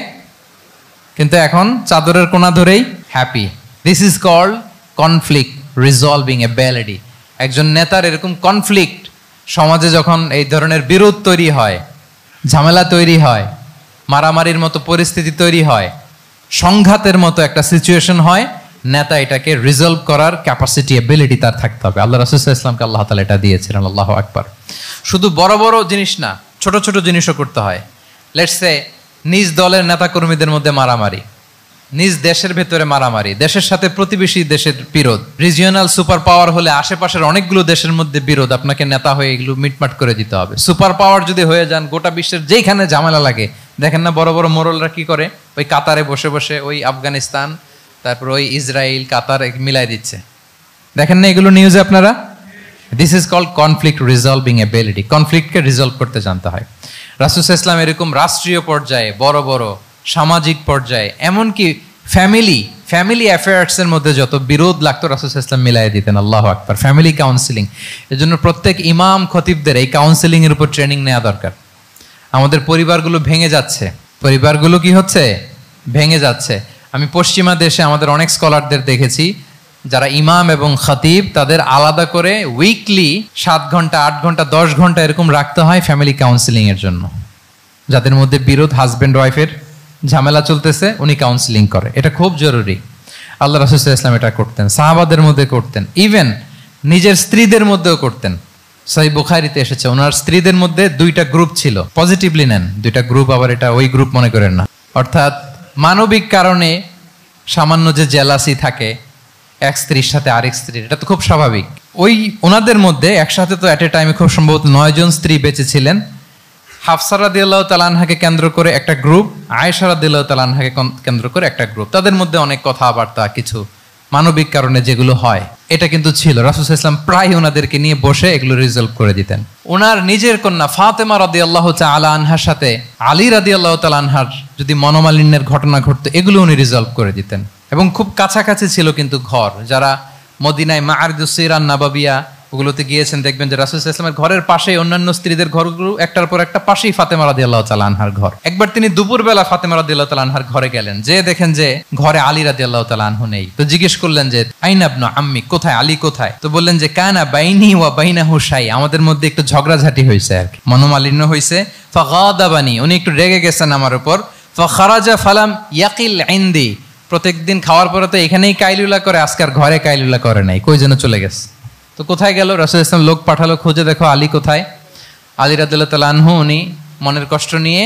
কিন্তু এখন চাদরের কোনা ধরেই happy. This is called conflict resolving ability. একজন নেতার এরকম কনফ্লিক্ট, সমাজে যখন এই ধরনের বিরোধ তৈরি হয়, ঝামেলা তৈরি হয়, মারামারির মতো পরিস্থিতি তৈরি হয়, সংঘাতের মতো একটা সিচুয়েশন হয়, নেতা এটাকে রিজলভ করার ক্যাপাসিটি, এবিলিটি তার থাকতে হবে। আল্লাহ রাসূল সাল্লাল্লাহু আলাইহি ওয়াসাল্লামকে আল্লাহ তাআলা এটা দিয়েছিলেন। আল্লাহু আকবার। শুধু বড় বড় জিনিস না, ছোট ছোট জিনিসও করতে হয়। লেটস সে নিজ দলের নেতা কর্মীদের মধ্যে মারামারি, নিজ দেশের ভেতরে মারামারি, দেশের সাথে প্রতিবেশী দেশের বিরোধ, রিজিওনাল সুপার পাওয়ার হলে আশেপাশের অনেকগুলো দেশের মধ্যে বিরোধ, আপনাকে নেতা হয়ে এগুলো মিটমাট করে দিতে হবে। সুপার পাওয়ার যদি হয়ে যান, গোটা বিশ্বের যেখানে ঝামেলা লাগে, দেখেন না বড় বড় মোরলরা কি করে? ওই কাতারে বসে বসে ওই আফগানিস্তান, তারপর ওই ইসরায়েল, কাতার মিলাই দিচ্ছে, দেখেন না এগুলো নিউজে আপনারা? This is called conflict resolving ability. কনফ্লিক্টকে রিজলভ করতে জানতে হয়। রাসূল সাল্লাল্লাহু আলাইহি ওয়াসাল্লাম এরকম রাষ্ট্রীয় পর্যায়ে, বড় বড় সামাজিক পর্যায়ে, এমনকি ফ্যামিলি অ্যাফেয়ার্সের মধ্যে যত বিরোধ লাগতো, রাসূল সাল্লাল্লাহু আলাইহি ওয়াসাল্লাম মিলাই দিতেন। আল্লাহু আকবার। ফ্যামিলি কাউন্সিলিং, এর জন্য প্রত্যেক ইমাম খতিবদের এই কাউন্সিলিং এর উপর ট্রেনিং নেওয়া দরকার। আমাদের পরিবারগুলো ভেঙে যাচ্ছে, পরিবারগুলো কি হচ্ছে? ভেঙে যাচ্ছে। আমি পশ্চিমা দেশে আমাদের অনেক স্কলারদের দেখেছি, যারা ইমাম এবং খতিব, তাদের আলাদা করে উইকলি 7 ঘন্টা, 8 ঘন্টা, 10 ঘন্টা এরকম রাখতে হয় ফ্যামিলি কাউন্সিলিং এর জন্য। যাদের মধ্যে বিরোধ, হাজব্যান্ড ওয়াইফের ঝামেলা চলতেছে, উনি কাউন্সিলিং করে। এটা খুব জরুরি। আল্লাহ রাসূল সাল্লাল্লাহু আলাইহি ওয়াসাল্লাম এটা করতেন, সাহাবাদের মধ্যে করতেন, ইভেন নিজের স্ত্রীদের মধ্যেও করতেন। সহিহ বুখারীতে এসেছে, ওনার স্ত্রীদের মধ্যে 2টা গ্রুপ ছিল। পজিটিভলি নেন, 2টা গ্রুপ, আবার এটা ওই গ্রুপ মনে করেন না। অর্থাৎ মানবিক কারণে সামান্য যে জেলাসি থাকে এক স্ত্রীর সাথে আরেক স্ত্রীর, এটা তো খুব স্বাভাবিক। ওই ওনাদের মধ্যে একসাথে তো অ্যাট এ টাইমে খুব সম্ভবত 9 জন স্ত্রী বেঁচে ছিলেন। হাফসা রাদিয়াল্লাহু তাআলা আনহাকে কেন্দ্র করে একটা গ্রুপ, আয়েশা রাদিয়াল্লাহু তাআলা আনহাকে কেন্দ্র করে একটা গ্রুপ। তাদের মধ্যে অনেক কথাবার্তা, কিছু মানবিক কারণে যেগুলো হয়, এটা কিন্তু ছিল। রাসূল সাল্লাল্লাহু আলাইহি ওয়াসাল্লাম প্রায় ওনাদেরকে নিয়ে বসে এগুলো রিজলভ করে দিতেন। ওনার নিজের কন্যা ফাতেমা রাদিয়াল্লাহু তাআলা আনহার সাথে আলী রাদিয়াল্লাহু তাআলা আনহার যদি মনোমালিন্যের ঘটনা ঘটতো, এগুলো উনি রিজলভ করে দিতেন। এবং খুব কাছাকাছি ছিল কিন্তু ঘর। যারা মদিনায় মাআরিদুস সিরান নাবাবিয়া ওগুলোতে গিয়েছেন, দেখবেন যে রাসূল সাল্লাল্লাহু আলাইহি ওয়াসাল্লামের ঘরের পাশেই অন্যান্য স্ত্রীদের ঘরগুলো একটার পর একটা, পাশেই ফাতেমা রাদিয়াল্লাহু তাআলা আনহার ঘর। একবার তিনি দুপুরবেলা ফাতেমা রাদিয়াল্লাহু তাআলা আনহার ঘরে গেলেন, যে দেখেন যে ঘরে আলী রাদিয়াল্লাহু তাআলা আনহু নেই। তো জিজ্ঞেস করলেন যে আইনা ইবনু আম্মি, কোথায় আলী কোথায়? তো বললেন যে কানা বাইনি ওয়া বাইনাহু শাই, আমাদের মধ্যে একটু ঝগড়াঝাটি হয়েছে আর কি, মনোমালিন্য হয়েছে। ফাগাদাবানি, উনি একটু রেগে গেছেন আমার উপর। ফাখারাজা ফালাম ইয়াকিল ইনদি, প্রত্যেকদিন খাওয়ার পরে তো এখানেই কাইলুলা করে, আজকার ঘরে কাইলুলা করে নাই, কই যেন চলে গেছে। তো কোথায় গেল? রাসূল ইসলাম লোক পাঠালো, খুঁজে দেখো আলী কোথায়। আলী রাদিয়াল্লাহু তাআলা আনহু উনি মনের কষ্ট নিয়ে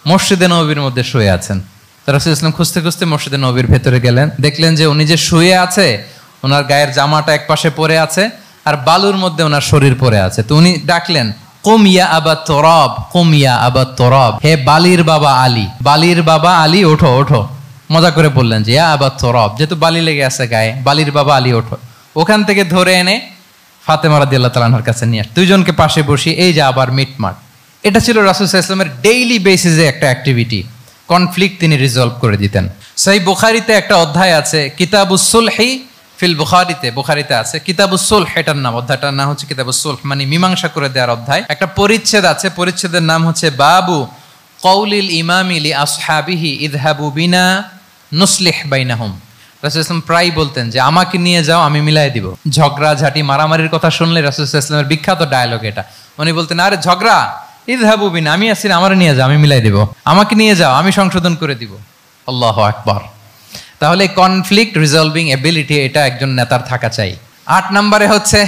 মসজিদে নববীর মধ্যে শুয়ে আছেন। তো রাসূল ইসলাম খুঁজতে খুঁজতে মসজিদে নববীর ভেতরে গেলেন, দেখলেন যে উনি যে শুয়ে আছে, ওনার গায়ের জামাটা এক পাশে পড়ে আছে আর বালুর মধ্যে ওনার শরীর পড়ে আছে। তো উনি ডাকলেন, কুম ইয়া আবা তুরাব, কুম ইয়া আবা তুরাব, হে বালির বাবা আলী, বালির বাবা আলী ওঠো ওঠো। মজা করে বললেন যে ইয়া আবা তুরাব, যেহেতু বালি লেগে আছে গায়ে, বালির বাবা আলী ওঠো। ওখান থেকে ধরে এনে ফাতেমা রাদিয়াল্লাহু তাআলা আনহার কাছে নিয়ে দুইজনকে পাশে বসিয়ে এই যে আবার মিটমাট। এটা ছিল রাসূল সাল্লাল্লাহু আলাইহি ওয়াসাল্লামের ডেইলি বেসিসে একটা অ্যাক্টিভিটি। কনফ্লিক্ট তিনি রিজলভ করে দিতেন। সহিহ বুখারীতে একটা অধ্যায় আছে কিতাবুস সুলহি ফিল বুখারীতে আছে কিতাবুস সুলহ, এটার নাম, অধ্যায়টার নাম হচ্ছে কিতাবুস সুলহ, মানে মীমাংসা করে দেওয়ার অধ্যায়। একটা পরিচ্ছেদ আছে, পরিচ্ছেদের নাম হচ্ছে বাবু কওলিল ইমামি লি আসহাবিহি ইযহাবু বিনা নুসলিহ বাইনাহুম। রাসূল ইসলাম প্রায় বলতেন যে আমাকে নিয়ে যাও, আমি মিলাই দিব। ঝগড়া ঝাঁটি মারামারির কথা শুনলে রাসূল ইসলামের বিখ্যাত ডায়লগ এটা। উনি বলতেন, আরে ঝগড়া ইযহাবু বিনা, আমি আছি, আমারে নিয়ে যাও, আমি মিলাই দিব। আমাকে নিয়ে যাও, আমি সংশোধন করে দিব। আল্লাহু আকবার। তাহলে কনফ্লিক্ট রিজলভিং এবিলিটি এটা একজন নেতার থাকা চাই। 8 নম্বরে হচ্ছে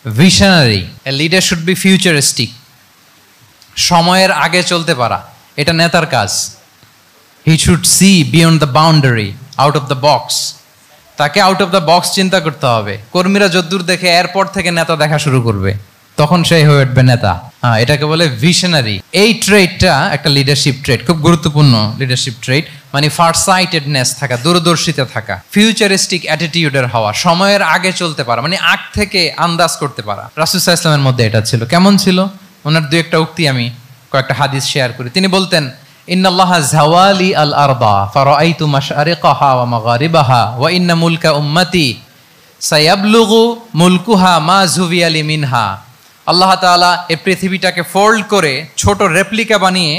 visionary. A leader should be futuristic, সময়ের আগে চলতে পারা, এটা নেতার কাজ। He should see beyond the boundary, out of the box. তাকে আউট অফ দ্য বক্স চিন্তা করতে হবে। কর্মীরা যদ্দূর দেখে এয়ারপোর্ট থেকে নেতা দেখা শুরু করবে, তখন সেই হয়ে উঠবে নেতা। এটাকে বলে ভিশনারি। এই ট্রেটটা একটা লিডারশিপ ট্রেট, খুব গুরুত্বপূর্ণ লিডারশিপ ট্রেট, মানে ফারসাইটেডনেস থাকা, দূরদর্শিতা থাকা, ফিউচারিস্টিক অ্যাটিটিউডের হওয়া, সময়ের আগে চলতে পারা, মানে আগ থেকে আন্দাজ করতে পারা। রাসূল সাল্লাল্লাহু আলাইহি ওয়াসাল্লামের মধ্যে এটা ছিল। কেমন ছিল? ওনার দুই একটা উক্তি আমি কয়েকটা হাদিস শেয়ার করি। তিনি বলতেন, ইন্নাল্লাহা যাওয়ালি আল আরদা ফারাআইতু মাশআরিকাহা ওয়া মাগারিবাহা ওয়া ইন্না মুলকা উম্মতি সায়াবলুগু মুলকুহা মা যুবিয়ালি মিনহা। আল্লাহ তাআলা এই পৃথিবীটাকে ফোল্ড করে ছোট রেপ্লিকা বানিয়ে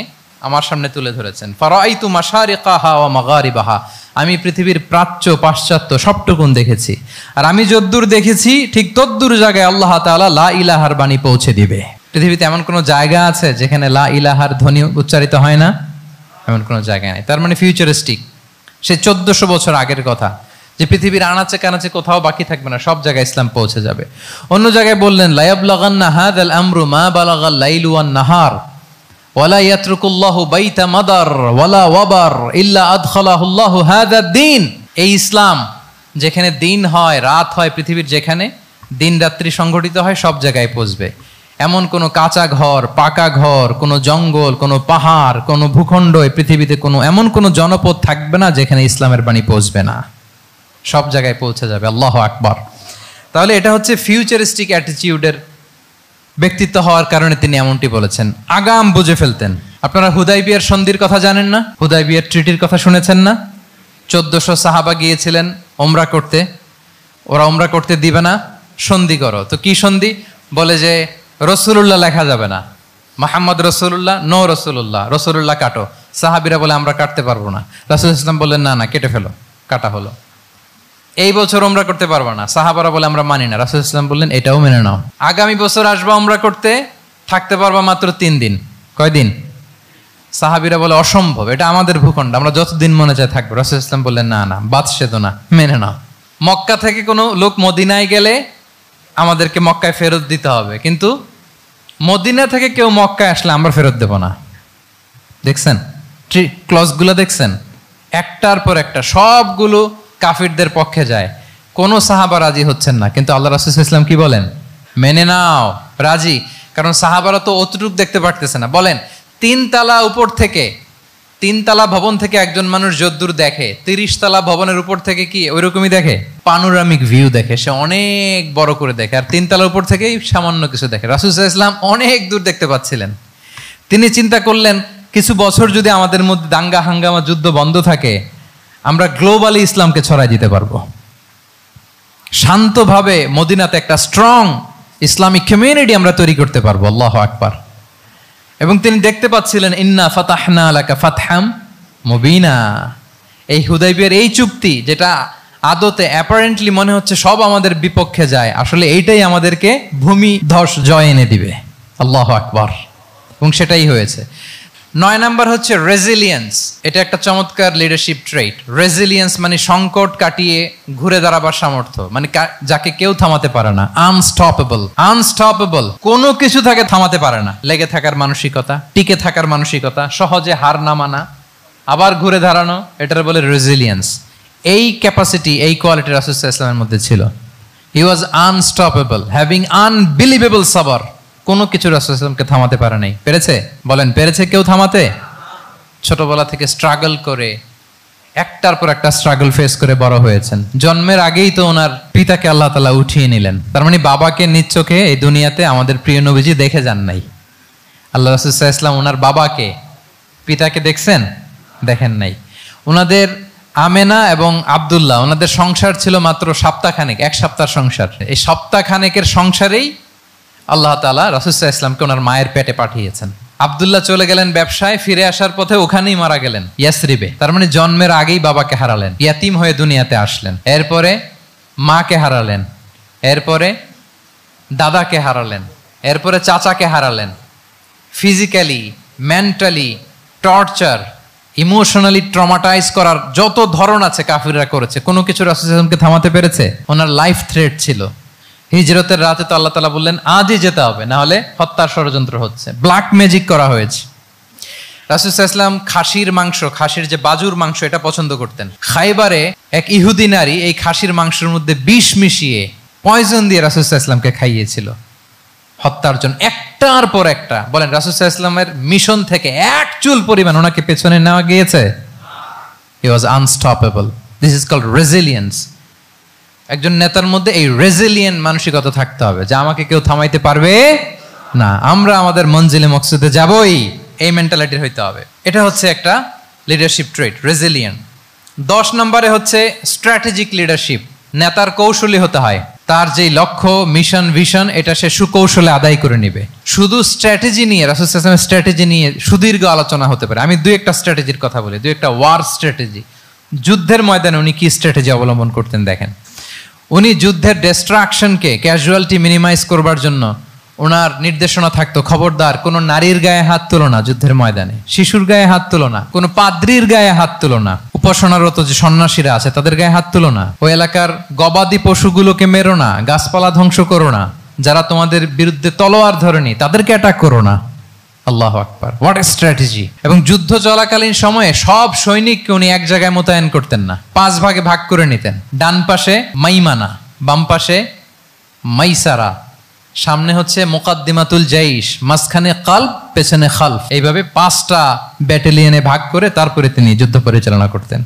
আমার সামনে তুলে ধরেছেন। ফারাআইতু মাশারিকাহা ওয়া মাগারিবাহা, আমি পৃথিবীর প্রাচ্য পাশ্চাত্য সবটুকুন দেখেছি। আর আমি যদ্দূর দেখেছি ঠিক তদ্দূর জায়গায় আল্লাহ তাআলা লা ইলাহার বাণী পৌঁছে দিবে। পৃথিবীতে এমন কোনো জায়গা আছে যেখানে লা ইলাহার ধ্বনি উচ্চারিত হয় না? এমন কোনো জায়গা নেই। তার মানে ফিউচারিস্টিক। সে 1400 বছর আগের কথা, যে পৃথিবীর আনাচে কানাচে কোথাও বাকি থাকবে না, সব জায়গায় ইসলাম পৌঁছে যাবে। অন্য জায়গায় বললেন, লা ইয়াবলাগান্না হাযাল আমরু মা বালাগাল লাইলু ওয়ান নাহার ওয়ালা ইয়াতরুকুল্লাহু বাইতা মাদার ওয়ালা ওয়াবার ইল্লা আদখালাহুল্লাহু হাযাদ দ্বীন। এই ইসলাম যেখানে দিন হয়, রাত হয়, পৃথিবীর যেখানে দিন রাত্রি সংঘটিত হয়, সব জায়গায় পৌঁছবে। এমন কোনো কাঁচা ঘর, পাকা ঘর, কোনো জঙ্গল, কোনো পাহাড়, কোনো ভূখণ্ড, এই পৃথিবীতে কোনো এমন কোনো জনপদ থাকবে না যেখানে ইসলামের বাণী পৌঁছবে না। সব জায়গায় পৌঁছে যাবে। আল্লাহু আকবার। তাহলে এটা হচ্ছে ফিউচারিস্টিক অ্যাটিটিউডের ব্যক্তিত্ব হওয়ার কারণে তিনি এমনটি বলেছেন। আগাম বুঝে ফেলতেন। আপনারা হুদাইবিয়ার সন্ধির কথা জানেন না? হুদাইবিয়ার ট্রিটির কথা শুনেছেন না? 1400 সাহাবা গিয়েছিলেন ওমরা করতে, ওরা ওমরা করতে দিবে না, সন্ধি করো। তো কি সন্ধি? বলে যে রসুলুল্লাহ লেখা যাবে না, মুহাম্মদ রসুলুল্লাহ, নো রসুলুল্লাহ, রসুলুল্লাহ কাটো। সাহাবিরা বলে আমরা কাটতে পারবো না। রাসূল ইসলাম বললেন না না, কেটে ফেলো। কাটা হলো। এই বছর ওমরা করতে পারবো না, সাহাবারা বলে আমরা মানি না। রাসূল ইসলাম বললেন এটাও মেনে নাও। আগামী বছর আসবা ওমরা করতে, থাকতে পারবা মাত্র 3 দিন। কয়দিন? সাহাবিরা বলে অসম্ভব, এটা আমাদের ভূখণ্ড, আমরা যতদিন মনে চায় থাকবো। রাসূল ইসলাম বললেন না না, বাদশাহ না, মেনে নাও। মক্কা থেকে কোনো লোক মদিনায় গেলে আমাদেরকে মক্কায় ফেরত দিতে হবে, কিন্তু মদিনা থেকে কেউ মক্কায় আসলে আমরা ফেরত দেব না। দেখছেন ক্লজগুলো? দেখছেন একটার পর একটা, সবগুলো কাফিরদের পক্ষে যায়। কোনো সাহাবা রাজি হচ্ছেন না, কিন্তু আল্লাহ রাসূল সাল্লাল্লাহু আলাইহি ওয়াসাল্লাম কি বলেন? মেনে নাও, রাজি। কারণ সাহাবারা তো অতটুক দেখতে পারতেছে না। বলেন 3 তালা উপর থেকে, 3 তালা ভবন থেকে একজন মানুষ যদ্দূর দেখে, 30 তালা ভবনের উপর থেকে কি ওইরকমই দেখে? পানোরামিক ভিউ দেখে, সে অনেক বড় করে দেখে। আর 3 তালা উপর থেকেই সামান্য কিছু দেখে। রাসূল সাল্লাল্লাহু আলাইহি ওয়াসাল্লাম অনেক দূর দেখতে পাচ্ছিলেন। তিনি চিন্তা করলেন, কিছু বছর যদি আমাদের মধ্যে দাঙ্গা হাঙ্গামা যুদ্ধ বন্ধ থাকে, আমরা গ্লোবালি ইসলামকে ছড়াই দিতে পারবো। শান্তভাবে মদিনাতে একটা স্ট্রং ইসলামিক কমিউনিটি আমরা তৈরি করতে পারবো। আল্লাহু আকবার। এবং তিনি দেখতে পাচ্ছিলেন ইন্না ফাতাহনা লাকা ফাতহাম মুবিনা, এই হুদাইবিয়ার এই চুক্তি যেটা আদতে অ্যাপারেন্টলি মনে হচ্ছে সব আমাদের বিপক্ষে যায়, আসলে এইটাই আমাদেরকে ভূমি ধস জয় এনে দিবে। আল্লাহু আকবার। এবং সেটাই হয়েছে। 9 নাম্বার হচ্ছে রেজিলিয়েন্স। এটা একটা চমৎকার লিডারশিপ ট্রেট। রেজিলিয়েন্স মানে সংকট কাটিয়ে ঘুরে দাঁড়াবার সামর্থ্য, মানে যাকে কেউ থামাতে পারে না। আনস্টপেবল, আনস্টপেবল, কোনো কিছু তাকে থামাতে পারে না। লেগে থাকার মানসিকতা, টিকে থাকার মানসিকতা, সহজে হার না মানা, আবার ঘুরে দাঁড়ানো, এটার বলে রেজিলিয়েন্স। এই ক্যাপাসিটি, এই কোয়ালিটি রাসূল সাল্লাল্লাহু আলাইহি ওয়াসাল্লামের মধ্যে ছিল। হি ওয়াজ আনস্টপেবল, হ্যাভিং আনবিলিভেবল সাবর। কোনো কিছু রাসূল সাল্লাল্লাহু আলাইহি ওয়াসাল্লামকে থামাতে পারে নাই। পেরেছে? বলেন, পেরেছে কেউ থামাতে? ছোটবেলা থেকে স্ট্রাগল করে একটার পর একটা স্ট্রাগল ফেস করে বড় হয়েছেন। জন্মের আগেই তো ওনার পিতাকে আল্লাহ তাআলা উঠিয়ে নিলেন। তার মানে বাবাকে নিজ চোখে এই দুনিয়াতে আমাদের প্রিয় নবীজি দেখে যান নাই। আল্লাহ রাসূল সাল্লাল্লাহু আলাইহি ওয়াসাল্লাম ওনার বাবাকে, পিতাকে দেখছেন? দেখেন নাই। ওনাদের আমেনা এবং আব্দুল্লাহ, ওনাদের সংসার ছিল মাত্র সপ্তাহখানেক, 1 সপ্তাহ সংসার। এই সপ্তাহখানেকের সংসারেই আল্লাহ তাআলা রাসূল সাল্লাল্লাহু আলাইহি ওয়াসাল্লামকে ওনার মায়ের পেটে পাঠিয়েছেন। আব্দুল্লাহ চলে গেলেন ব্যবসায়, ফিরে আসার পথে ওখানেই মারা গেলেন, ইয়াসরিবে। তার মানে জন্মের আগেই বাবাকে হারালেন, ইয়াতিম হয়ে দুনিয়াতে আসলেন। এরপরে মাকে হারালেন, এরপরে দাদাকে হারালেন, এরপরে চাচাকে হারালেন। Physically, mentally torture, emotionally traumatise করার যত ধরন আছে কাফিররা করেছে, কোনো কিছু রাসূল সাল্লাল্লাহু আলাইহি ওয়াসাল্লামকে থামাতে পেরেছে? ওনার লাইফ থ্রেট ছিল। হিজরতের রাতে তো আল্লাহ তাআলা বললেন আজই যেতে হবে, না হলে হত্যার ষড়যন্ত্র হচ্ছে, ব্ল্যাক ম্যাজিক করা হয়েছে। রাসূল সাল্লাল্লাহু আলাইহি ওয়াসাল্লাম খাসির মাংস, খাসির যে বাজুর মাংস, এটা পছন্দ করতেন। খাইবারে এক ইহুদি নারী এই খাসির মাংসের মধ্যে বিষ মিশিয়ে, পয়জন দিয়ে রাসূল সাল্লাল্লাহু আলাইহি ওয়াসাল্লামকে খাইয়েছিল হত্যার জন্য, একটার পর একটা। বলেন, রাসূল সাল্লাল্লাহু আলাইহি ওয়াসাল্লামের মিশন থেকে এক চুল পরিমাণ ওনাকে পেছনে নেওয়া গিয়েছে? He was unstoppable. This is called resilience. একজন নেতার মধ্যে এই রেজিলিয়েন্ট মানসিকতা থাকতে হবে যে আমাকে কেউ থামাইতে পারবে না, আমরা আমাদের মঞ্জিলে মকসুদে যাবই, এই মেন্টালিটির হইতে হবে। এটা হচ্ছে একটা লিডারশিপ ট্রেট, রেজিলিয়েন্ট। 10 নম্বরে হচ্ছে স্ট্র্যাটেজিক লিডারশিপ। নেতার কৌশলী হতে হয়। তার যেই লক্ষ্য, মিশন, ভিশন, এটা সে সুকৌশলে আদায় করে নিবে। শুধু স্ট্র্যাটেজি নিয়ে, রাসূল সাল্লাল্লাহু আলাইহি ওয়াসাল্লামের স্ট্র্যাটেজি নিয়ে সুদীর্ঘ আলোচনা হতে পারে। আমি 2-1টা স্ট্র্যাটেজির কথা বলি, 2-1টা ওয়ার স্ট্র্যাটেজি। যুদ্ধের ময়দানে উনি কি স্ট্র্যাটেজি অবলম্বন করতেন দেখেন। উনি যুদ্ধের ডিস্ট্রাকশনকে, ক্যাজুয়ালিটি মিনিমাইজ করবার জন্য ওনার নির্দেশনা থাকতো, খবরদার কোনো নারীর গায়ে হাত তুলো না যুদ্ধের ময়দানে, শিশুর গায়ে হাত তুলো না, কোনো পাদ্রীর গায়ে হাত তুলো না, উপাসনারত যে সন্ন্যাসীরা আছে তাদের গায়ে হাত তুলো না, ওই এলাকার গবাদি পশুগুলোকে মেরো না, গাছপালা ধ্বংস করো না, যারা তোমাদের বিরুদ্ধে তলোয়ার ধরেনি তাদেরকে অ্যাটাক করো না। আল্লাহু আকবার, হোয়াট এ স্ট্র্যাটেজি। এবং যুদ্ধ চলাকালীন সময়ে সব সৈনিককে উনি এক জায়গায় মোতায়েন করতেন না, 5 ভাগে ভাগ করে নিতেন। ডান পাশে মাইমানা, বাম পাশে মাইসারা, সামনে হচ্ছে মুকাদ্দিমাতুল জাইশ, মাঝখানে কালব, পেছনে খালফ। এইভাবে 5টা ব্যাটালিয়নে ভাগ করে তারপরে তিনি যুদ্ধ পরিচালনা করতেন।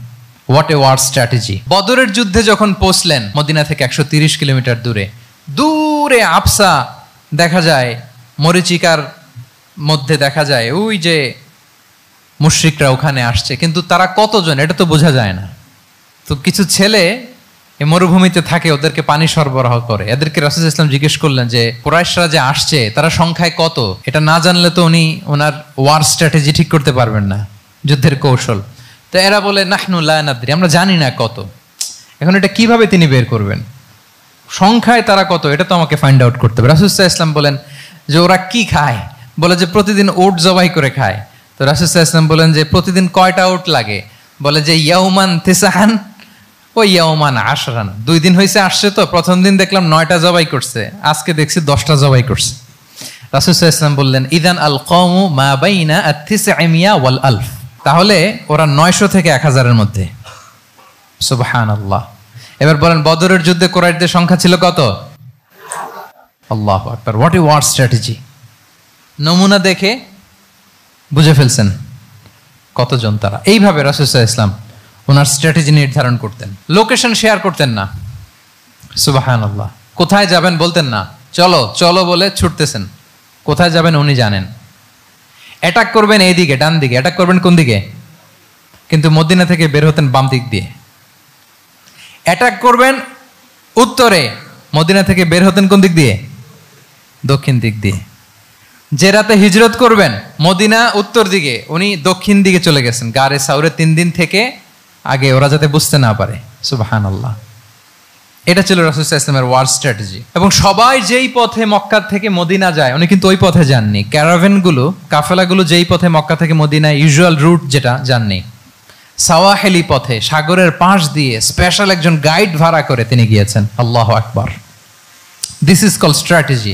What a war strategy. বদরের যুদ্ধে যখন পৌঁছলেন মদিনা থেকে 130 কিলোমিটার দূরে, দূরে আফসা দেখা যায়, মরিচিকার মধ্যে দেখা যায় ওই যে মুশরিকরা ওখানে আসছে, কিন্তু তারা কতজন এটা তো বোঝা যায় না। তো কিছু ছেলে এই মরুভূমিতে থাকে, ওদেরকে পানি সরবরাহ করে। এদেরকে রাসূল সাল্লাল্লাহু আলাইহি ওয়াসাল্লাম জিজ্ঞেস করলেন যে কুরাইশরা যে আসছে তারা সংখ্যায় কত? এটা না জানলে তো উনি ওনার ওয়ার স্ট্র্যাটেজি ঠিক করতে পারবেন না, যুদ্ধের কৌশল। তো এরা বলে নাহনু লা নাদরি, আমরা জানি না কত। এখন এটা কিভাবে তিনি বের করবেন? সংখ্যায় তারা কত এটা তো আমাকে ফাইন্ড আউট করতে হবে। রাসূল সাল্লাল্লাহু আলাইহি ওয়াসাল্লাম বলেন যে ওরা কি খায়? বলে যে প্রতিদিন ওট জবাই করে খায়। তো রাসূল সাল্লাল্লাহু আলাইহি ওয়াসাল্লাম বলেন যে প্রতিদিন কয়টা ওট লাগে? বলে যে ইয়াউমান তিসআন ও ইয়াউমান আশরান। 2 দিন হয়েছে আসছে, তো প্রথম দিন দেখলাম 9টা জবাই করছে, আজকে দেখছি 10টা জবাই করছে। রাসূল সাল্লাল্লাহু আলাইহি ওয়াসাল্লাম বললেন ইদান আল কওমু মা বাইনা আত-তিসআমিয়া ওয়াল আলফ। তাহলে ওরা 900 থেকে 1000 এর মধ্যে। সুবহানাল্লাহ। এবার বলেন বদরের যুদ্ধে কুরাইশদের সংখ্যা ছিল কত? আল্লাহু আকবার, হোয়াট এ ওয়ার স্ট্র্যাটেজি। নমুনা দেখে বুঝে ফেলছেন কতজন তারা। এইভাবে রাসূল সাল্লাল্লাহু আলাইহি ওয়াসাল্লাম ওনার স্ট্র্যাটেজি নির্ধারণ করতেন। লোকেশন শেয়ার করতেন না। সুবহানাল্লাহ। কোথায় যাবেন বলতেন না, চলো চলো বলে ছুটতেছেন। কোথায় যাবেন উনি জানেন। অ্যাটাক করবেন এইদিকে, ডান দিকে। অ্যাটাক করবেন কোন দিকে? কিন্তু মদিনা থেকে বের হতেন বাম দিক দিয়ে। অ্যাটাক করবেন উত্তরে, মদিনা থেকে বের হতেন কোন দিক দিয়ে? দক্ষিণ দিক দিয়ে। যে রাতে হিজরত করবেন মদিনা উত্তর দিকে, উনি দক্ষিণ দিকে চলে গেছেন গারে সাউরে 3 দিন থেকে আগে, ওরা যাতে বুঝতে না পারে। সুবহানাল্লাহ। এটা ছিল রাসূল সাল্লাল্লাহু আলাইহি ওয়াসাল্লামের ওয়ার স্ট্র্যাটেজি। এবং সবাই যেই পথে মক্কা থেকে মদিনা যায়, উনি কিন্তু ওই পথে যাননি। ক্যারাভেনগুলো, কাফেলাগুলো যেই পথে মক্কা থেকে মদিনায় ইউজুয়াল রুট যেটা, যাননি। সাওয়াহেলি পথে, সাগরের পাশ দিয়ে স্পেশাল একজন গাইড ভাড়া করে তিনি গিয়েছেন। আল্লাহু আকবার। This is call strategy.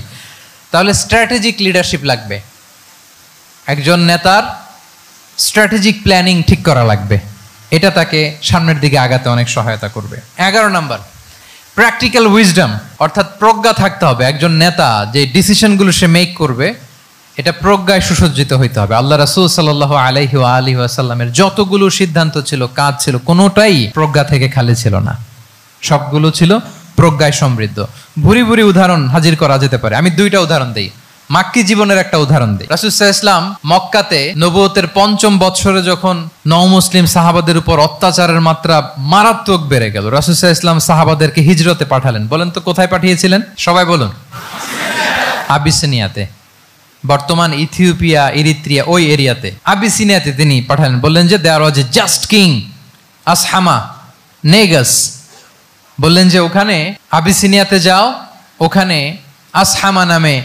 তাহলে স্ট্র্যাটেজিক লিডারশিপ লাগবে, একজন নেতার স্ট্র্যাটেজিক প্ল্যানিং ঠিক করা লাগবে। এটা তাকে সামনের দিকে আগাতে অনেক সহায়তা করবে। 11 নম্বর, প্র্যাকটিক্যাল উইজডম, অর্থাৎ প্রজ্ঞা থাকতে হবে। একজন নেতা যে ডিসিশনগুলো সে মেক করবে, এটা প্রজ্ঞায় সুসজ্জিত হইতে হবে। আল্লাহ রাসূল সাল্লাল্লাহু আলাইহি ওয়াসাল্লামের যতগুলো সিদ্ধান্ত ছিল, কাজ ছিল, কোনোটাই প্রজ্ঞা থেকে খালি ছিল না, সবগুলো ছিল প্রজ্ঞায় সমৃদ্ধ। ভুরি ভুরি উদাহরণ হাজির করা যেতে পারে। আমি 2টা উদাহরণ দিই, মাক্কি জীবনের একটা উদাহরণ দিই। রাসূল সাল্লাল্লাহু আলাইহি ওয়াসাল্লাম মক্কাতে নবুয়তের 5ম বছরে যখন নও-মুসলিম সাহাবাদের উপর অত্যাচারের মাত্রা মারাত্মক বেড়ে গেল, রাসূল সাল্লাল্লাহু আলাইহি ওয়াসাল্লাম সাহাবাদেরকে হিজরতে পাঠালেন। বলেন তো কোথায় পাঠিয়েছিলেন? সবাই বলুন। আবিসিনিয়াতে, বর্তমান ইথিওপিয়া, ইরিত্রিয়া, ওই এরিয়াতে, আবিসিনিয়াতে তিনি পাঠালেন। বললেন যে দেয়ার ওয়াজ এ জাস্ট কিং আসহামা নেগাস। বললেন যে ওখানে আবিসিনিয়াতে যাও, ওখানে আসহামা নামে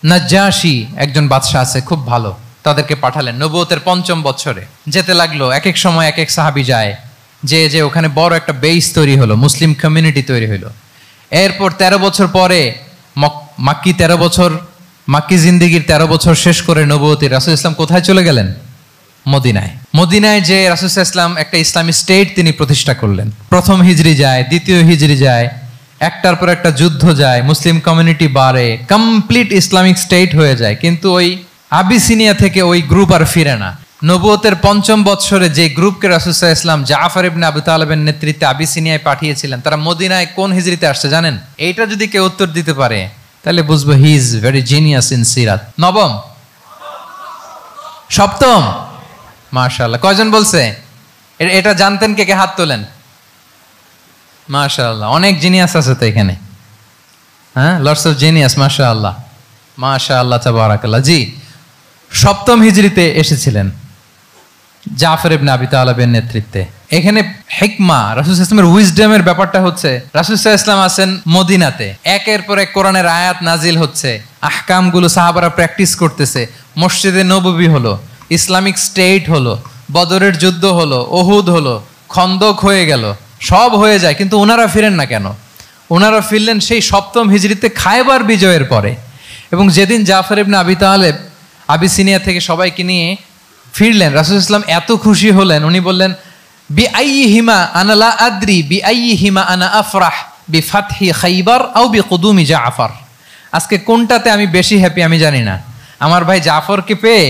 নাজ্জাশী একজন বাদশা আছে, খুব ভালো। তাদেরকে পাঠালেন নবুয়তের 5ম বছরে। যেতে লাগলো, এক এক সময় এক এক সাহাবী যায়, যে ওখানে বড় একটা বেস তৈরি হলো, মুসলিম কমিউনিটি তৈরি হলো। এরপর 13 বছর পরে মাক্কি 13 বছর, মাক্কি জিন্দেগির 13 বছর শেষ করে নবুয়তে রাসূল ইসলাম কোথায় চলে গেলেন? মদিনায়। মদিনায় যে রাসূল ইসলাম একটা ইসলামী স্টেট তিনি প্রতিষ্ঠা করলেন। প্রথম হিজরি যায়, দ্বিতীয় হিজরি যায়, একটার পর একটা যুদ্ধ যায়, মুসলিম কমিউনিটি বাড়ে, কমপ্লিট ইসলামিক স্টেট হয়ে যায়। কিন্তু ওই আবিসিনিয়া থেকে ওই গ্রুপ আর ফিরে না। নবুয়তের 5ম বছরে যে গ্রুপকে রাসূল সাল্লাল্লাহু আলাইহি ওয়াসাল্লাম জাফর ইবনে আবু তালেবের নেতৃত্বে আবিসিনিয়ায় পাঠিয়েছিলেন, তারা মদিনায় কোন হিজরিতে আসছে জানেন? এইটা যদি কেউ উত্তর দিতে পারে তাহলে বুঝবো he is very genius in সিরাত। 9ম, 7ম, মাশাআল্লাহ। কয়জন বলছে? এটা জানতেন? কে কে হাত তোলেন? মাশাআল্লাহ, অনেক জিনিয়াস আছে তো এখানে। হ্যাঁ, লটস অফ জিনিয়াস। মাশাআল্লাহ, মাশাআল্লাহ, তাবারাকাল্লাহ। জি, 7ম হিজরিতে এসেছিলেন জাফর ইবনে আবি তালেবের নেতৃত্বে। এখানে হিকমা, রাসূল সাল্লাল্লাহু আলাইহি ওয়াসাল্লামের উইজডমের ব্যাপারটা হচ্ছে, রাসূল সাল্লাল্লাহু আলাইহি ওয়াসাল্লাম আছেন মদিনাতে, একের পর এক কোরআনের আয়াত নাজিল হচ্ছে, আহকামগুলো সাহাবারা প্র্যাকটিস করতেছে, মসজিদে নববী হলো, ইসলামিক স্টেট হলো, বদরের যুদ্ধ হলো, ওহুদ হলো, খন্দক হয়ে গেল, সব হয়ে যায়। কিন্তু ওনারা ফিরেন না কেন? ওনারা ফিরলেন সেই 7ম হিজরিতে খায়বার বিজয়ের পরে। এবং যেদিন জাফর ইবনে আবি তালেব আবিসিনিয়া থেকে সবাইকে নিয়ে ফিরলেন, রাসূল ইসলাম এত খুশি হলেন, উনি বললেন বিআইয়িহিমা আনা লা আদরি বিআইয়িহিমা আনা আফরাহ বিফাতহি খাইবার আও বিকুদুমি জাফর। আজকে কোনটাতে আমি বেশি হ্যাপি আমি জানি না, আমার ভাই জাফরকে পেয়ে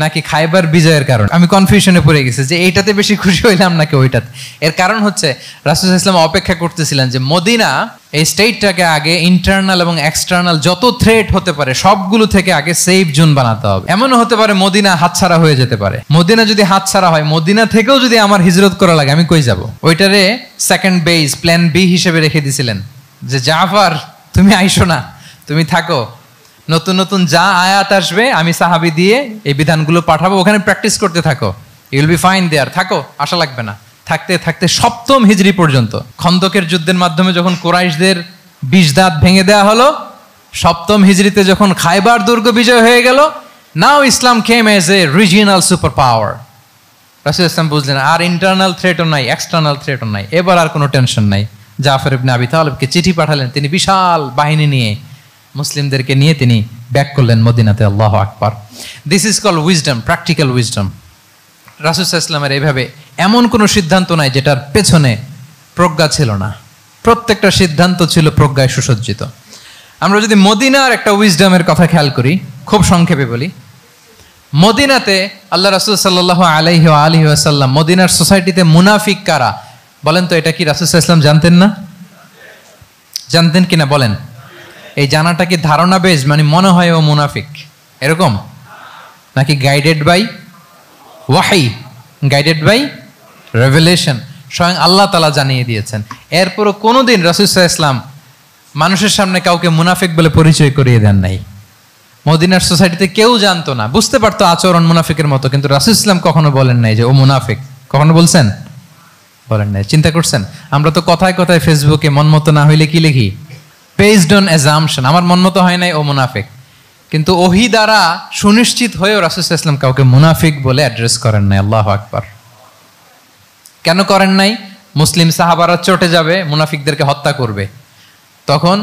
নাকি খাইবার বিজয়ের কারণ। আমি কনফিউশনে পড়ে গেছি যে এইটাতে বেশি খুশি হইলাম নাকি ওইটাতে। এর কারণ হচ্ছে রাসূল সাল্লাল্লাহু আলাইহি ওয়াসাল্লাম অপেক্ষা করতেছিলেন যে মদিনা এই স্টেটটাকে আগে ইন্টারনাল এবং এক্সটার্নাল যত থ্রেট হতে পারে সবগুলো থেকে আগে সেফ জোন বানাতে হবে। এমনও হতে পারে মদিনা হাতছাড়া হয়ে যেতে পারে। মদিনা যদি হাতছাড়া হয়, মদিনা থেকেও যদি আমার হিজরত করা লাগে, আমি কই যাব? ওইটারে সেকেন্ড বেস, প্ল্যান বি হিসেবে রেখে দিছিলেন যে জাফর তুমি আইসো না, তুমি থাকো, নতুন নতুন যা আয়াত আসবে আমি সাহাবী দিয়ে এই বিধানগুলো পাঠাবো, ওখানে প্র্যাকটিস করতে থাকো, ইউ উইল বি ফাইন দেয়ার, থাকো, আশা লাগবে না। থাকতে থাকতে 7ম হিজরি পর্যন্ত, খন্দকের যুদ্ধের মাধ্যমে যখন কুরাইশদের 20 দাঁত ভেঙে দেওয়া হলো, 7ম হিজরিতে যখন খায়বার দুর্গ বিজয় হয়ে গেল, now Islam came as a regional super power. রাসূল ইসলাম বুঝলেন আর ইন্টারনাল থ্রেটও নাই, এক্সটার্নাল থ্রেটও নাই, এবার আর কোনো টেনশন নাই। জাফর ইবনে আবি তালেবকে চিঠি পাঠালেন, তিনি বিশাল বাহিনী নিয়ে মুসলিমদেরকে নিয়ে তিনি ব্যাক করলেন মদিনাতে। আল্লাহু আকবার। This is call wisdom, practical wisdom. রাসূল সাল্লাল্লাহু আলাইহি ওয়াসাল্লামের এইভাবে এমন কোনো সিদ্ধান্ত নাই যেটার পেছনে প্রজ্ঞা ছিল না, প্রত্যেকটা সিদ্ধান্ত ছিল প্রজ্ঞায় সুসজ্জিত। আমরা যদি মদিনার একটা উইজডমের কথা খেয়াল করি, খুব সংক্ষেপে বলি, মদিনাতে আল্লাহ রাসূল সাল্লাল্লাহু আলাইহি ওয়াসাল্লাম, মদিনার সোসাইটিতে মুনাফিক কারা বলেন তো? এটা কি রাসূল সাল্লাল্লাহু আলাইহি ওয়াসাল্লাম জানতেন না? জানতেন কিনা বলেন? এই জানাটা কি ধারণা বেজ, মানে মনে হয় ও মুনাফিক এরকম, নাকি গাইডেড বাই ওয়াহি, গাইডেড বাই রেভেলেশন? স্বয়ং আল্লাহ তাআলা জানিয়ে দিয়েছেন। এরপরও কোনোদিন রাসূল সাল্লাল্লাহু আলাইহি ওয়াসাল্লাম মানুষের সামনে কাউকে মুনাফিক বলে পরিচয় করিয়ে দেন নাই। মদিনার সোসাইটিতে কেউ জানতো না, বুঝতে পারতো আচরণ মুনাফিকের মতো, কিন্তু রাসূল ইসলাম কখনো বলেন নাই যে ও মুনাফিক। কখনো বলছেন? বলেন নাই। চিন্তা করছেন? আমরা তো কথায় কথায় ফেসবুকে মন মতো না হইলে কি লিখি? বেসড অন অ্যাজাম্পশন, আমার মন মতো হয় নাই, ও মুনাফিক। কিন্তু ওহী দ্বারা সুনিশ্চিত হয়েও রাসূল সাল্লাল্লাহু আলাইহি ওয়াসাল্লাম কাউকে মুনাফিক বলে অ্যাড্রেস করেন নাই। আল্লাহু আকবার। কেন করেন নাই? মুসলিম সাহাবারা চটে যাবে, মুনাফিকদেরকে হত্যা করবে। তখন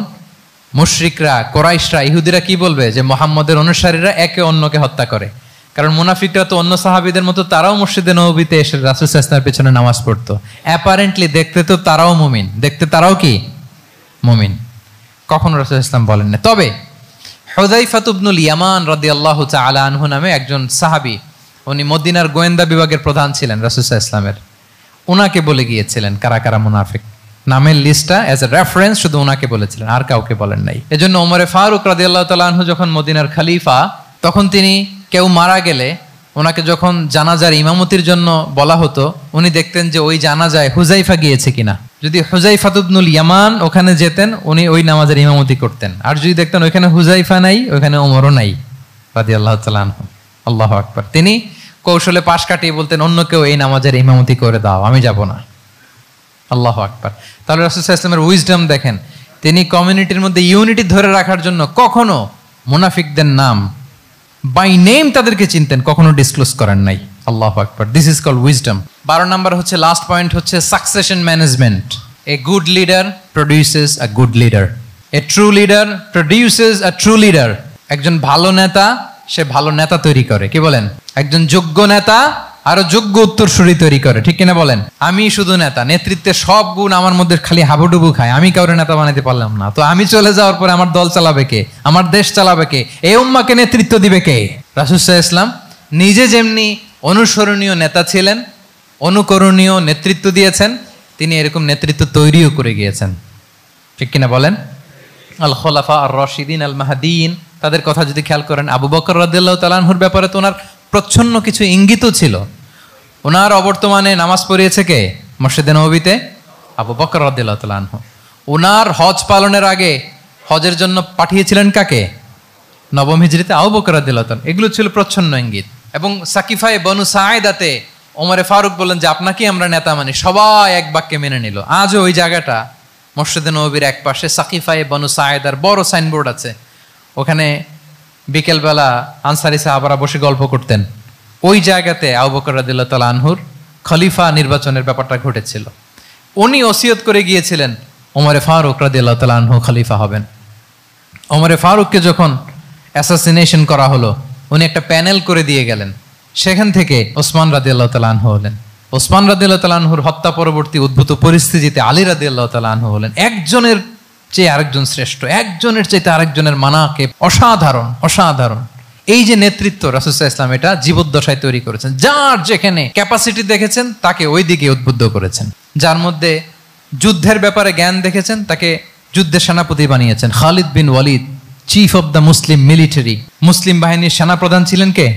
মুশরিকরা, কোরাইশরা, ইহুদিরা কি বলবে? যে মুহাম্মদের অনুসারীরা একে অন্যকে হত্যা করে। কারণ মুনাফিকরা তো অন্য সাহাবীদের মতো তারাও মসজিদে নববীতে এসে রাসূল সাল্লাল্লাহু আলাইহি ওয়াসাল্লামের পেছনে নামাজ পড়তো। অ্যাপারেন্টলি দেখতে তো তারাও মুমিন, দেখতে তারাও কি মুমিন। কখনো রাসূল সাল্লাল্লাহু আলাইহি ওয়াসাল্লাম বলেন না। তবে হুযায়ফা ইবনুল ইয়ামান রাদিয়াল্লাহু তাআলা আনহু নামে একজন সাহাবী, উনি মদিনার গোয়েন্দা বিভাগের প্রধান ছিলেন রাসূল সাল্লাল্লাহু আলাইহি ওয়াসাল্লামের। উনাকে বলে গিয়েছিলেন কারা কারা মুনাফিক, নামের লিস্টটা অ্যাজ এ রেফারেন্স শুধু উনাকে বলেছিলেন, আর কাউকে বলেন নাই। এজন্য ওমরে ফারুক রাদিয়াল্লাহু তাআলা আনহু যখন মদিনার খলিফা, তখন তিনি কেউ মারা গেলে ওনাকে যখন জানাজার ইমামতির জন্য বলা হতো, উনি দেখতেন যে ওই জানাজায় হুযায়ফা গিয়েছে কিনা। যদি হুযায়ফা ইবনুল ইয়ামান ওখানে যেতেন, উনি ওই নামাজের ইমামতি করতেন। আর যদি দেখতেন ওইখানে হুযায়ফা নাই, ওইখানে ওমরও নাই রাদিয়াল্লাহু তাআলা আনহু, আল্লাহু আকবার, তিনি কৌশলে পাশ কাটিয়ে বলতেন অন্য কেউ এই নামাজের ইমামতি করে দাও, আমি যাব না। আল্লাহু আকবার। তাহলে রাসূল সাল্লাল্লাহু আলাইহি ওয়াসাল্লামের উইজডম দেখেন, তিনি কমিউনিটির মধ্যে ইউনিটি ধরে রাখার জন্য কখনো মুনাফিকদের নাম বাই নেম তাদেরকে চিনতেন, কখনো ডিসক্লোজ করেন নাই। আল্লাহু আকবার। This is called wisdom. 12 number হচ্ছে, লাস্ট পয়েন্ট হচ্ছে succession management. A good leader produces a good leader, a true leader produces a true leader. একজন ভালো নেতা সে ভালো নেতা তৈরি করে, কি বলেন? একজন যোগ্য নেতা আরো যোগ্য উত্তরসূরি তৈরি করে, ঠিক কিনা বলেন? আমি শুধু নেতা, নেতৃত্বের সব গুণ আমার মধ্যে খালি হাবুডুবু খায়, আমি কাউরে নেতা বানাতে পারলাম না, তো আমি চলে যাওয়ার পরে আমার দল চালাবে কে? আমার দেশ চালাবে কে? এই উম্মাকে নেতৃত্ব দিবে কে? রাসূল সাল্লাল্লাহু আলাইহি ওয়াসাল্লাম নিজে যেমনি অনুসরণীয় নেতা ছিলেন, অনুকরণীয় নেতৃত্ব দিয়েছেন, তিনি এরকম নেতৃত্ব তৈরিও করে গিয়েছেন, ঠিক কিনা বলেন? আল খোলাফা আর রশিদিন আল মাহদিন, তাদের কথা যদি খেয়াল করেন, আবু বকর রাদিয়াল্লাহু তাআলা আনহুর ব্যাপারে তো ওনার প্রচ্ছন্ন কিছু ইঙ্গিতও ছিল। ওনার অবর্তমানে নামাজ পড়িয়েছে কে মসজিদে নববীতে? আবু বকর রাদিয়াল্লাহু তাআলা আনহু। ওনার হজ পালনের আগে হজের জন্য পাঠিয়েছিলেন কাকে? নবম হিজরিতে আবু বকর রাদিয়াল্লাহু তাআলা। এগুলো ছিল প্রচ্ছন্ন ইঙ্গিত। এবং সাকিফায়ে বনু সাঈদাতে ওমরে ফারুক বললেন যে আপনাকে আমরা নেতা মানি, সবাই এক বাক্যে মেনে নিল। আজও ওই জায়গাটা মসজিদে নববীর এক পাশে সাকিফায়ে বনু সাঈদার বড় সাইনবোর্ড আছে, ওখানে বিকেলবেলা আনসারি সাহাবারা বসে গল্প করতেন। ওই জায়গাতে আবু বকর রাদিয়াল্লাহু তাআলা আনহুর খলিফা নির্বাচনের ব্যাপারটা ঘটেছিল। উনি ওসিয়ত করে গিয়েছিলেন ওমরে ফারুক রাদিয়াল্লাহু তাআলা আনহু খলিফা হবেন। ওমরে ফারুককে যখন অ্যাসাসিনেশন করা হলো, উনি একটা প্যানেল করে দিয়ে গেলেন। সেখান থেকে ওসমান রাদিয়াল্লাহু তাআলা আনহু হলেন। ওসমান রাদিয়াল্লাহু তাআলা আনহুর হত্যা পরবর্তী উদ্ভূত পরিস্থিতিতে আলী রাদিয়াল্লাহু তাআলা আনহু হলেন। একজনের চেয়ে আরেকজন শ্রেষ্ঠ, একজনের চাইতে আরেকজনের মানাকে অসাধারণ, অসাধারণ। এই যে নেতৃত্ব রাসূল সাল্লাল্লাহু আলাইহি ওয়াসাল্লাম এটা জীবদ্দশায় তৈরি করেছেন। যার যেখানে ক্যাপাসিটি দেখেছেন তাকে ওই দিকে উদ্বুদ্ধ করেছেন। যার মধ্যে যুদ্ধের ব্যাপারে জ্ঞান দেখেছেন তাকে যুদ্ধের সেনাপতি বানিয়েছেন। Khalid bin Walid, chief of the Muslim military, মুসলিম বাহিনীর সেনাপ্রধান ছিলেন কে?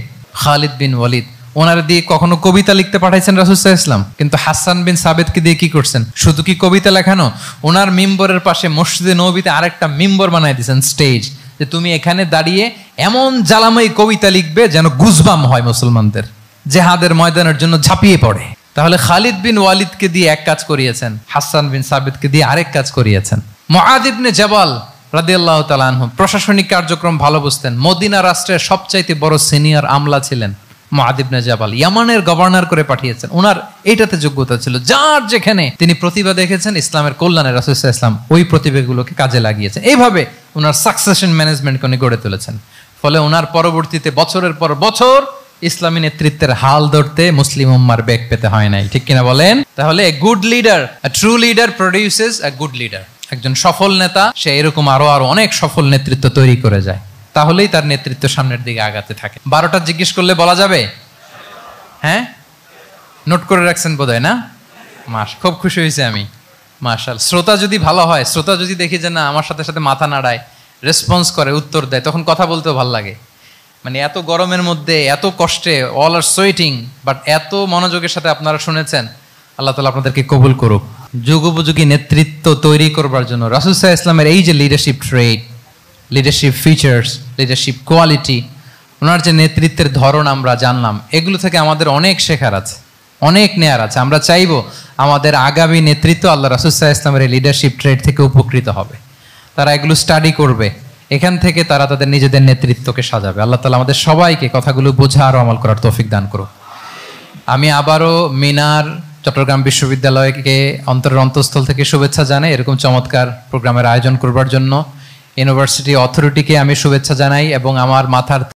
খালিদ বিন ওয়ালিদ। ওনার দিয়ে কখনো কবিতা লিখতে পাঠাইছেন রাসূল সাল্লাল্লাহু আলাইহি ওয়াসাল্লাম, কিন্তু হাসান বিন সাবিতকে দিয়ে কি করছেন? শুধু কি কবিতা লেখানো, ওনার মিম্বরের পাশে মসজিদে নববীতে আরেকটা মিম্বর বানাই দিয়েছেন, স্টেজ, যে তুমি এখানে দাঁড়িয়ে এমন জ্বালাময়ী কবিতা লিখবে যেন গুজবাম হয় মুসলমানদের, জেহাদের ময়দানের জন্য ঝাঁপিয়ে পড়ে। তাহলে খালিদ বিন ওয়ালিদকে দিয়ে এক কাজ করিয়েছেন, হাসান বিন সাবিতকে দিয়ে আরেক কাজ করিয়েছেন। মুআয ইবনে জাবাল রাদিয়াল্লাহু তাআলা আনহু প্রশাসনিক কার্যক্রম ভালো বুঝতেন। মদিনা রাষ্ট্রের সবচাইতে বড় সিনিয়র আমলা ছিলেন মুআয ইবনে জাবাল, ইয়ামানের গভর্নর করে পাঠিয়েছেন। ওনার এইটাতে যোগ্যতা ছিল। যার যেখানে তিনি প্রতিভা দেখেছেন ইসলামের কল্যাণে রাসূল সাল্লাল্লাহু আলাইহি ওয়াসাল্লাম ওই প্রতিভাগুলোকে কাজে লাগিয়েছেন। এইভাবে ওনার সাকসেশন ম্যানেজমেন্ট উনি গড়ে তুলেছেন। ফলে ওনার পরবর্তীতে বছরের পর বছর ইসলামী নেতৃত্বের হাল ধরতে মুসলিম উম্মার বেগ পেতে হয় নাই, ঠিক কিনা বলেন? তাহলে এ good leader, a true leader produces A good leader. একজন সফল নেতা সে এরকম আরো অনেক সফল নেতৃত্ব তৈরি করে যায়, তাহলেই তার নেতৃত্ব সামনের দিকে আগাতে থাকে। 12টা জিজ্ঞেস করলে বলা যাবে? হ্যাঁ, নোট করে রাখছেন বোধহয় না? খুব খুশি হয়েছে আমি, মাশাআল্লাহ। শ্রোতা যদি ভালো হয়, শ্রোতা যদি দেখি যে না আমার সাথে সাথে মাথা নাড়ায়, রেসপন্স করে, উত্তর দেয়, তখন কথা বলতেও ভালো লাগে। মানে এত গরমের মধ্যে, এত কষ্টে, অল আর সোয়েটিং, বাট এত মনোযোগের সাথে আপনারা শুনেছেন। আল্লাহ তাআলা আপনাদেরকে কবুল করুক। যুগোপযোগী নেতৃত্ব তৈরি করবার জন্য রাসূল সাল্লাল্লাহু আলাইহি ওয়াসাল্লামের এই যে লিডারশিপ ট্রেট, লিডারশিপ ফিচার্স, লিডারশিপ কোয়ালিটি, ওনার যে নেতৃত্বের ধরন আমরা জানলাম, এগুলো থেকে আমাদের অনেক শেখার আছে, অনেক নেয়ার আছে। আমরা চাইবো আমাদের আগামী নেতৃত্ব আল্লাহ রাসূল সাল্লাল্লাহু আলাইহি ওয়াসাল্লামের এই লিডারশিপ ট্রেড থেকে উপকৃত হবে। তারা এগুলো স্টাডি করবে, এখান থেকে তারা তাদের নিজেদের নেতৃত্বকে সাজাবে। আল্লাহ তাআলা আমাদের সবাইকে কথাগুলো বোঝা আর আমল করার তৌফিক দান করুন। আমি আবারও মিনার চট্টগ্রাম বিশ্ববিদ্যালয়কে অন্তরের অন্তঃস্থল থেকে শুভেচ্ছা জানাই এরকম চমৎকার প্রোগ্রামের আয়োজন করবার জন্য। ইউনিভার্সিটি অথরিটিকে আমি শুভেচ্ছা জানাই এবং আমার মাথার